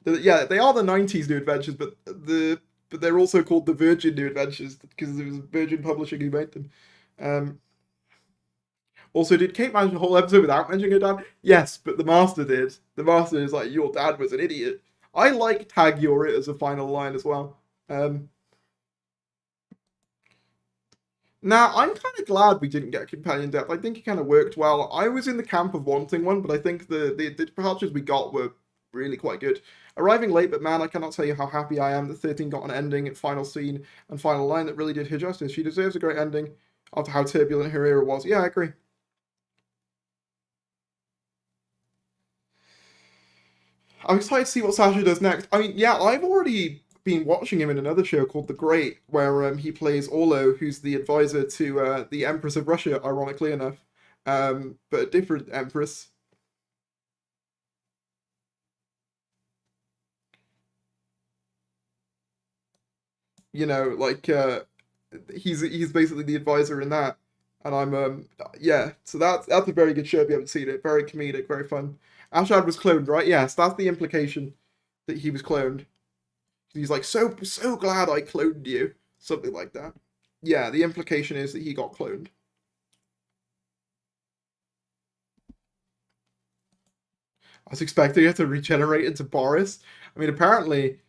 Yeah, they are the 90s New Adventures, but they're also called the Virgin New Adventures, because it was Virgin Publishing who made them. Also, did Kate manage the whole episode without mentioning her dad? Yes, but the Master did. The Master is like, your dad was an idiot. I like tag you're it as a final line as well. Now, I'm kind of glad we didn't get a companion death. I think it kind of worked well. I was in the camp of wanting one, but I think the departures we got were really quite good. Arriving late, but man, I cannot tell you how happy I am that 13 got an ending, final scene, and final line that really did her justice. She deserves a great ending after how turbulent her era was. Yeah, I agree. I'm excited to see what Sasha does next. I mean, yeah, I've already been watching him in another show called The Great, where he plays Orlo, who's the advisor to the Empress of Russia, ironically enough, but a different Empress. Like, he's basically the advisor in that, and I'm yeah. So that's a very good show if you haven't seen it. Very comedic, very fun. Ashad was cloned, right? Yes, that's the implication, that he was cloned. He's like, so glad I cloned you, something like that. Yeah, the implication is that he got cloned. I was expecting it to regenerate into Boris. I mean, apparently,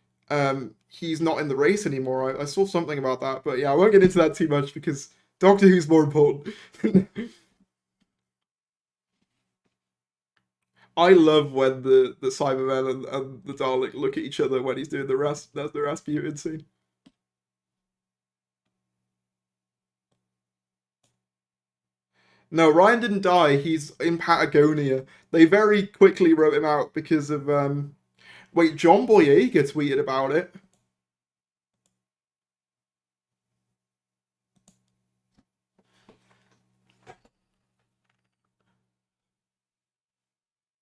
he's not in the race anymore. I saw something about that, but yeah, I won't get into that too much because Doctor Who's more important. I love when the Cybermen and the Dalek look at each other when he's doing the Rasputin scene. No, Ryan didn't die. He's in Patagonia. They very quickly wrote him out because of wait, John Boyega tweeted about it.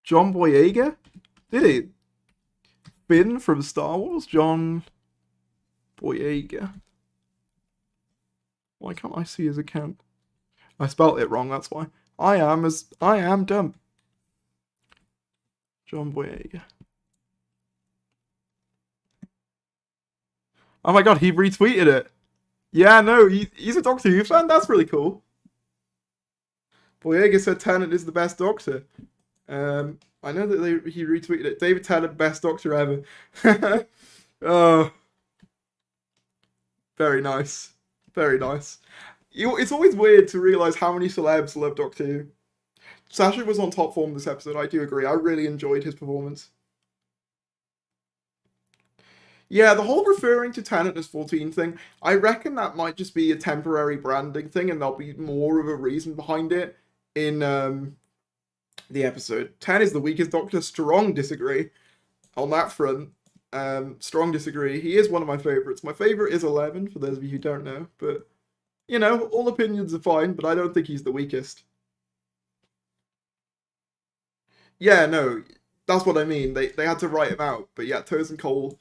John Boyega? Did he? Finn from Star Wars? John Boyega. Why can't I see his account? I spelt it wrong, that's why. I am dumb. John Boyega. Oh my god, he retweeted it. Yeah, no, he's a Doctor Who fan. That's really cool. Boyega said Tennant is the best Doctor. I know that he retweeted it. David Tennant, best Doctor ever. Oh, very nice. Very nice. It's always weird to realise how many celebs love Doctor Who. Sasha was on top form this episode, I do agree. I really enjoyed his performance. Yeah, the whole referring to Tennant as 14 thing, I reckon that might just be a temporary branding thing, and there'll be more of a reason behind it in the episode. 10 is the weakest Doctor. Strong disagree on that front. Strong disagree. He is one of my favourites. My favourite is 11, for those of you who don't know. But, you know, all opinions are fine, but I don't think he's the weakest. Yeah, no, that's what I mean. They had to write him out. But yeah, Tosin Cole,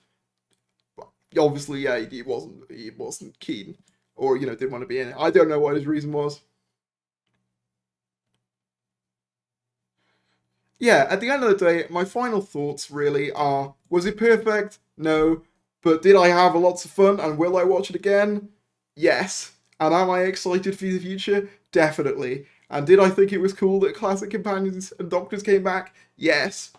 obviously, yeah, he wasn't keen. Or, you know, didn't want to be in it. I don't know what his reason was. Yeah, at the end of the day, my final thoughts really are, was it perfect? No. But did I have lots of fun, and will I watch it again? Yes. And am I excited for the future? Definitely. And did I think it was cool that classic companions and doctors came back? Yes.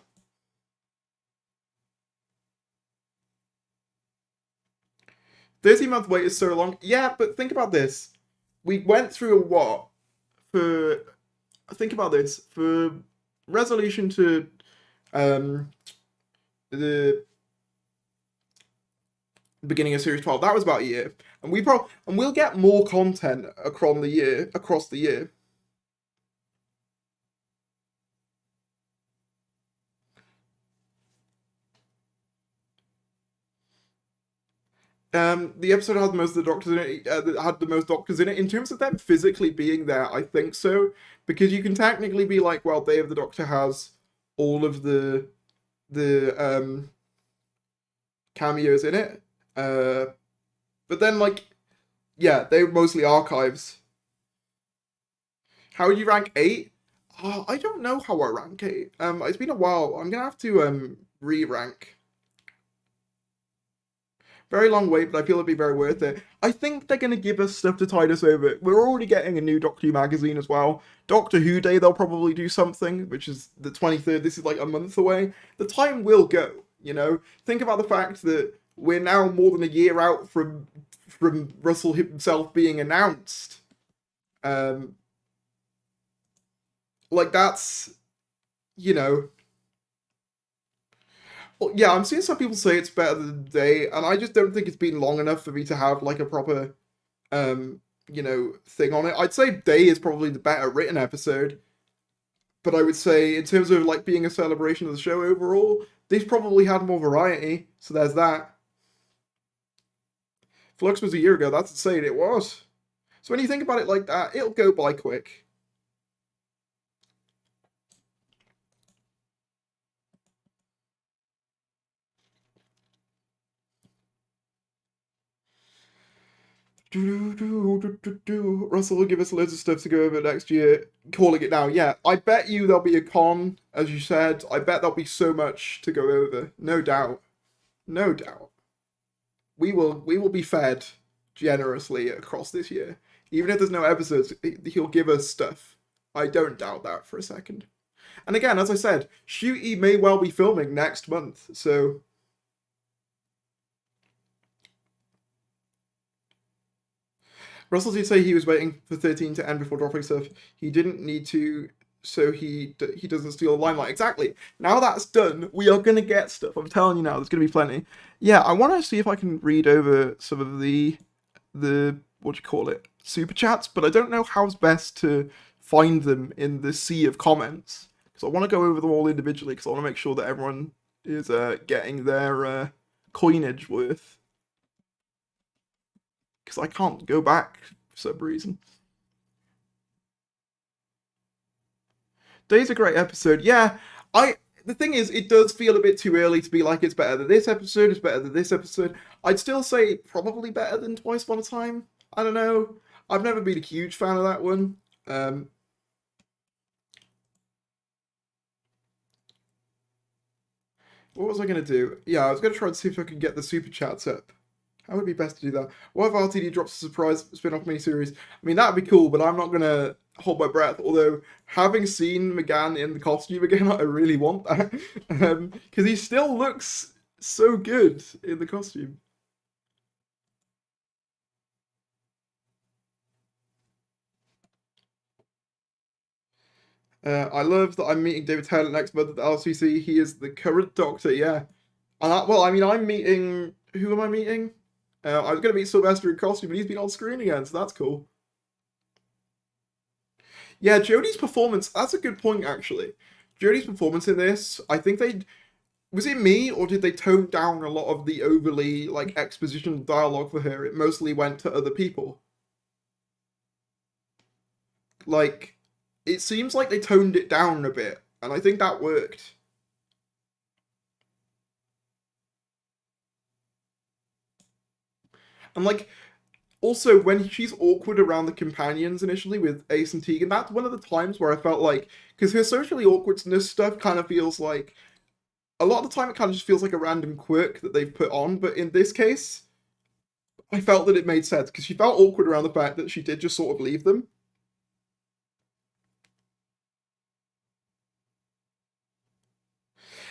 $13-month wait is so long. Yeah, but think about this. We went through a what? Think about this. For resolution to the beginning of series 12, that was about a year, and we'll get more content across the year. The episode had most of the doctors in it. Had the most doctors in it in terms of them physically being there. I think so, because you can technically be like, well, Day of the Doctor has all of the cameos in it, but then like, yeah, they're mostly archives. How would you rank 8? I don't know how I rank 8. It's been a while. I'm gonna have to re-rank. Very long wait, but I feel it'd be very worth it. I think they're going to give us stuff to tide us over. We're already getting a new Doctor Who magazine as well. Doctor Who Day, they'll probably do something, which is the 23rd. This is like a month away. The time will go, you know? Think about the fact that we're now more than a year out from Russell himself being announced. Like, that's, you know... Well, yeah, I'm seeing some people say it's better than Day, and I just don't think it's been long enough for me to have, like, a proper, you know, thing on it. I'd say Day is probably the better written episode, but I would say, in terms of, like, being a celebration of the show overall, they've probably had more variety, so there's that. Flux was a year ago, that's insane, it was. So when you think about it like that, it'll go by quick. Russell will give us loads of stuff to go over next year. Calling it now, yeah. I bet you there'll be a con, as you said. I bet there'll be so much to go over. No doubt. No doubt. We will be fed generously across this year. Even if there's no episodes, he'll give us stuff. I don't doubt that for a second. And again, as I said, Shooty may well be filming next month, so... Russell did say he was waiting for 13 to end before dropping stuff. He didn't need to, so he doesn't steal the limelight. Exactly. Now that's done, we are going to get stuff. I'm telling you now, there's going to be plenty. Yeah, I want to see if I can read over some of the what do you call it, super chats, but I don't know how's best to find them in the sea of comments. Because I want to go over them all individually, because I want to make sure that everyone is getting their coinage worth. Because I can't go back for some reason. Day's a great episode. Yeah, the thing is, it does feel a bit too early to be like, it's better than this episode, it's better than this episode. I'd still say probably better than Twice Upon a Time. I don't know. I've never been a huge fan of that one. What was I going to do? Yeah, I was going to try and see if I could get the super chats up. How would it be best to do that? What if RTD drops a surprise spin-off miniseries? I mean, that'd be cool, but I'm not going to hold my breath. Although, having seen McGann in the costume again, I really want that. Because he still looks So good in the costume. I love that I'm meeting David Tennant next month at the LCC. He is the current Doctor, yeah. And well, I mean, I'm meeting. Who am I meeting? I was going to meet Sylvester in costume, but he's been on screen again, so that's cool. Yeah, Jodie's performance. That's a good point, actually. Jodie's performance in this, I think they. Was it me, or did they tone down a lot of the overly, like, exposition dialogue for her? It mostly went to other people. Like, it seems like they toned it down a bit, and I think that worked. And, like, also, when she's awkward around the companions initially with Ace and Tegan, that's one of the times where I felt like, because her socially awkwardness stuff kind of feels like, a lot of the time it kind of just feels like a random quirk that they've put on, but in this case, I felt that it made sense, because she felt awkward around the fact that she did just sort of leave them.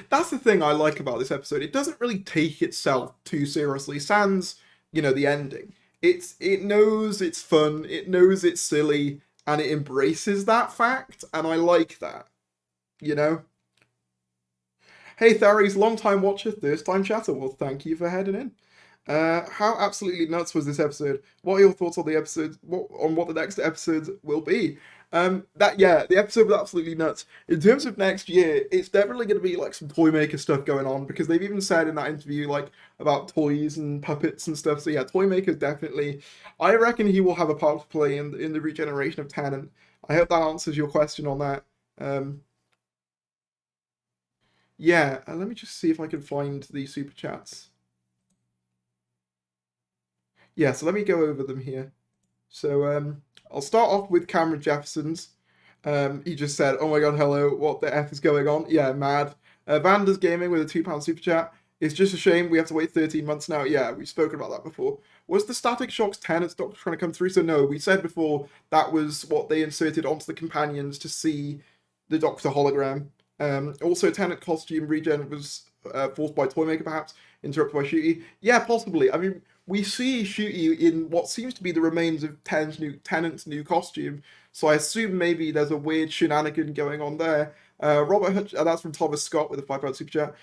That's the thing I like about this episode. It doesn't really take itself too seriously, sans, the ending. It knows it's fun, it knows it's silly, and it embraces that fact, and I like that. You know? Hey Tharies, long time watcher, first time chatter. Well, thank you for heading in. How absolutely nuts was this episode? What are your thoughts on the episode? On what the next episode will be? The episode was absolutely nuts. In terms of next year, it's definitely going to be like some toy maker stuff going on, because they've even said in that interview like about toys and puppets and stuff. So yeah, toy makers definitely. I reckon he will have a part to play in the regeneration of Tennant. I hope that answers your question on that. Yeah, let me just see if I can find the super chats. Yeah, so let me go over them here. So I'll start off with Cameron Jefferson's. He just said, "Oh my god, hello, what the F is going on?" Yeah, mad. Vander's Gaming with a £2 super chat. It's just a shame we have to wait 13 months now. Yeah, we've spoken about that before. Was the Static Shock's Tennant's Doctor trying to come through? So no, we said before that was what they inserted onto the companions to see the Doctor hologram. Also, Tennant costume regen was forced by Toymaker, perhaps, interrupted by Shooty. Yeah, possibly. I mean, we see Shooty in what seems to be the remains of Tennant's new costume, so I assume maybe there's a weird shenanigan going on there. That's from Thomas Scott with a £5 super chat.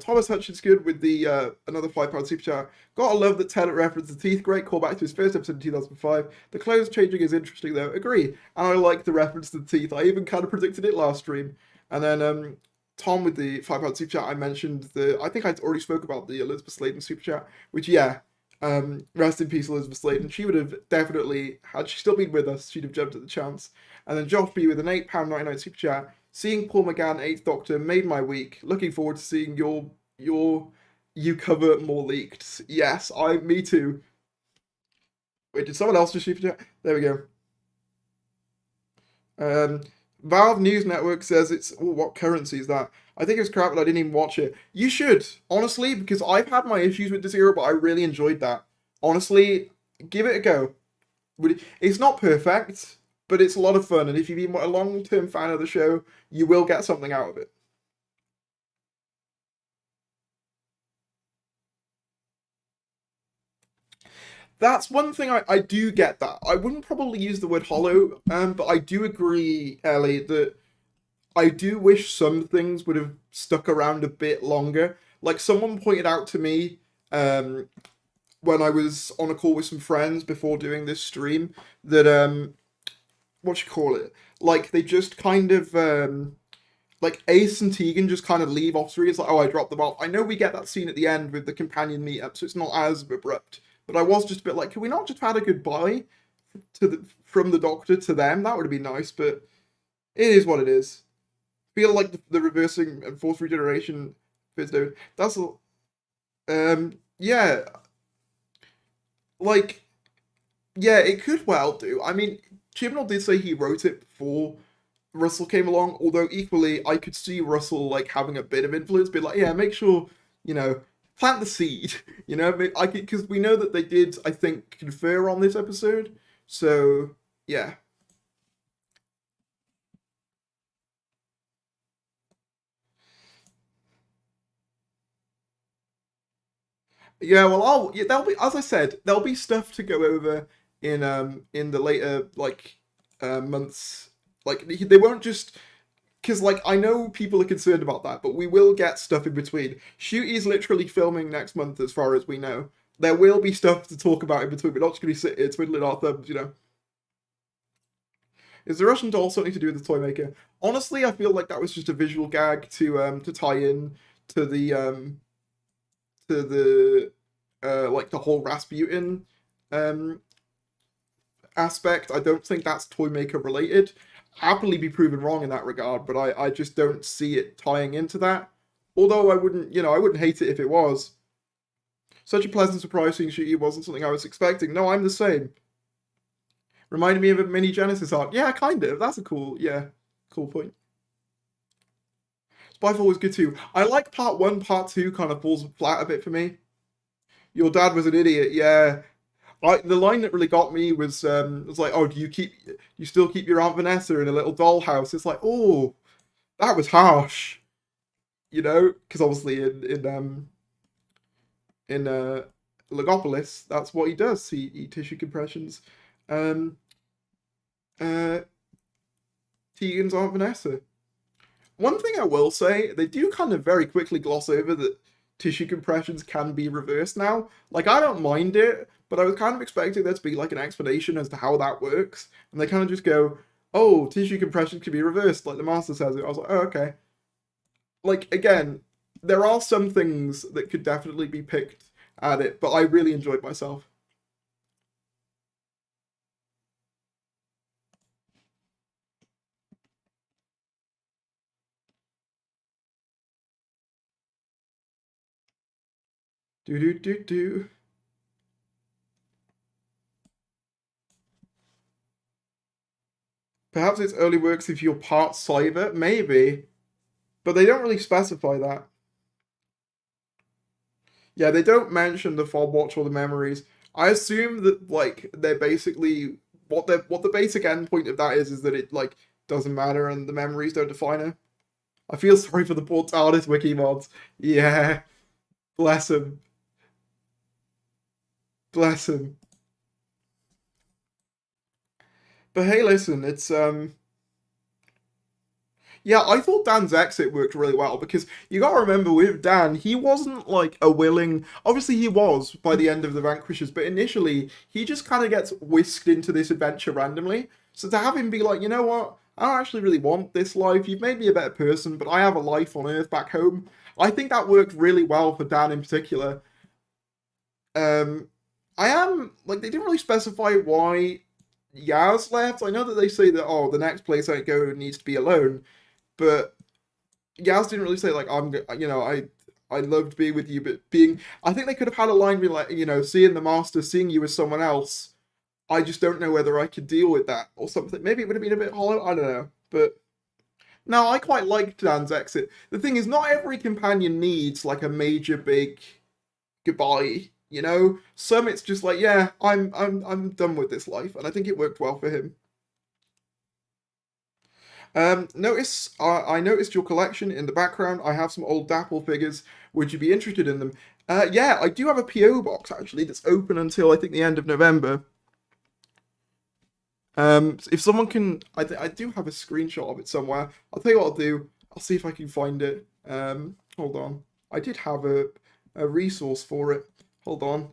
Thomas Hutchins good with the another £5 super chat. Gotta love that Tennant referenced the teeth. Great callback to his first episode in 2005. The clothes changing is interesting though. Agree. And I like the reference to the teeth. I even kind of predicted it last stream. And then Tom with the £5 super chat. I mentioned I think I already spoke about the Elizabeth Sladen super chat, which yeah. Rest in peace, Elizabeth Sladen. She would have definitely, had she still been with us, she'd have jumped at the chance. And then Josh B with an £8.99 super chat. Seeing Paul McGann, 8th Doctor, made my week. Looking forward to seeing you cover more leaked. Yes, me too. Wait, did someone else just super chat? There we go. Valve News Network says it's... Oh, what currency is that? I think it's crap, but I didn't even watch it. You should, honestly, because I've had my issues with this era, but I really enjoyed that. Honestly, give it a go. It's not perfect, but it's a lot of fun, and if you've been a long-term fan of the show, you will get something out of it. That's one thing I do get that. I wouldn't probably use the word hollow, but I do agree, Ellie, that I do wish some things would have stuck around a bit longer. Like someone pointed out to me when I was on a call with some friends before doing this stream that what you call it? Like they just kind of like Ace and Tegan just kind of leave off screen. It's like, oh, I dropped them off. I know we get that scene at the end with the companion meetup, so it's not as abrupt. But I was just a bit like, can we not just have a goodbye from the Doctor to them? That would have been nice, but it is what it is. Feel like the reversing and forced regeneration video. That's yeah. Like, yeah, it could well do. I mean, Chibnall did say he wrote it before Russell came along, although equally I could see Russell like having a bit of influence, be like, yeah, make sure, plant the seed, because we know that they did, I think, confer on this episode. So, yeah. Yeah, well, there'll be, as I said, there'll be stuff to go over in the later months. Like they won't just because like I know people are concerned about that, but we will get stuff in between. Shooty's literally filming next month, as far as we know. There will be stuff to talk about in between. We're not just going to sit here twiddling our thumbs, you know. Is the Russian doll something to do with the toy maker? Honestly, I feel like that was just a visual gag to tie in to the like the whole Rasputin um aspect. I don't think that's toy maker related. Happily be proven wrong in that regard, but I just don't see it tying into that. Although I wouldn't, I wouldn't hate it if it was. Such a pleasant surprise seeing Shooty wasn't something I was expecting. No, I'm the same. Reminded me of a mini Genesis arc. Yeah, kind of. That's a cool point. Spyfall was good too. I like part 1, part 2 kind of falls flat a bit for me. Your dad was an idiot, yeah. The line that really got me was like, oh, do you still keep your Aunt Vanessa in a little dollhouse? It's like, oh, that was harsh. Because obviously in Logopolis, that's what he does. He tissue compressions. Tegan's Aunt Vanessa. One thing I will say, they do kind of very quickly gloss over that tissue compressions can be reversed now. Like, I don't mind it, but I was kind of expecting there to be like an explanation as to how that works. And they kind of just go, oh, tissue compressions can be reversed, like the Master says it. I was like, oh, okay. Like, again, there are some things that could definitely be picked at it, but I really enjoyed myself. Do. Perhaps it's early works if you're part cyber, maybe. But they don't really specify that. Yeah, they don't mention the fob watch or the memories. I assume that like they're basically what the basic endpoint of that is that it like doesn't matter and the memories don't define it. I feel sorry for the poor TARDIS wiki mods. Yeah. Bless him. Bless him. But hey, listen, it's yeah, I thought Dan's exit worked really well because you gotta remember with Dan, he wasn't like a willing. Obviously, he was by the end of the Vanquishers, but initially he just kind of gets whisked into this adventure randomly. So to have him be like, you know what, I don't actually really want this life. You've made me a better person, but I have a life on Earth back home. I think that worked really well for Dan in particular. I am like they didn't really specify why Yaz left. I know that they say that the next place I go needs to be alone. But Yaz didn't really say like I loved being with you, but I think they could have had a line be like, seeing the Master, seeing you as someone else. I just don't know whether I could deal with that or something. Maybe it would have been a bit hollow. I don't know, but no, I quite liked Dan's exit. The thing is, not every companion needs like a major big goodbye. Some it's just like, yeah, I'm done with this life, and I think it worked well for him. I noticed your collection in the background. I have some old Dapple figures. Would you be interested in them? Yeah, I do have a PO box actually that's open until I think the end of November. If someone can, I do have a screenshot of it somewhere. I'll tell you what I'll do. I'll see if I can find it. Hold on. I did have a resource for it. Hold on.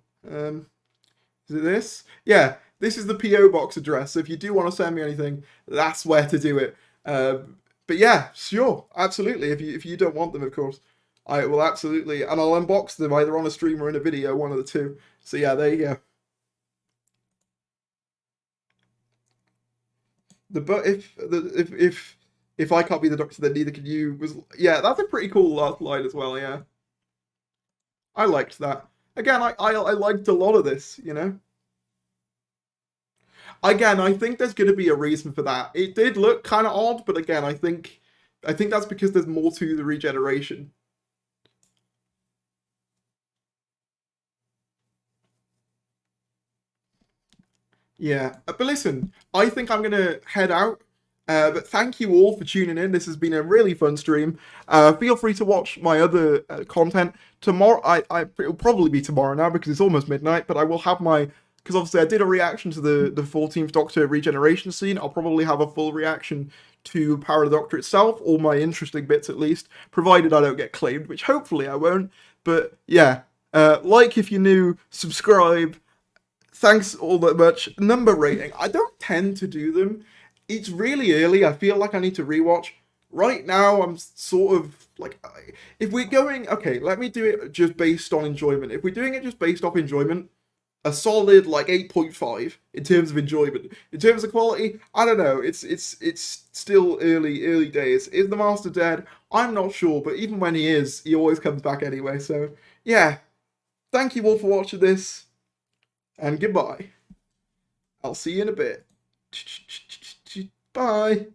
Is it this? Yeah, this is the PO box address. So if you do want to send me anything, that's where to do it. But yeah, sure, absolutely. If you don't want them, of course, I will absolutely, and I'll unbox them either on a stream or in a video, one of the two. So yeah, there you go. But if I can't be the Doctor, then neither can you. Yeah, that's a pretty cool last line as well. Yeah, I liked that. Again, I liked a lot of this. Again, I think there's going to be a reason for that. It did look kind of odd, but again, I think that's because there's more to the regeneration. Yeah, but listen, I think I'm going to head out. But thank you all for tuning in. This has been a really fun stream. Feel free to watch my other content tomorrow. It'll probably be tomorrow now because it's almost midnight. But I will have my, because obviously I did a reaction to the 14th Doctor regeneration scene. I'll probably have a full reaction to Power of the Doctor itself, all my interesting bits at least, provided I don't get claimed, which hopefully I won't. But yeah, like if you're new, subscribe. Thanks all that much. Number rating. I don't tend to do them. It's really early. I feel like I need to rewatch. Right now, I'm sort of like, if we're going, okay, let me do it just based on enjoyment. If we're doing it just based off enjoyment, a solid like 8.5 in terms of enjoyment. In terms of quality, I don't know. It's still early days. Is the Master dead? I'm not sure, but even when he is, he always comes back anyway. So yeah, thank you all for watching this, and goodbye. I'll see you in a bit. Bye.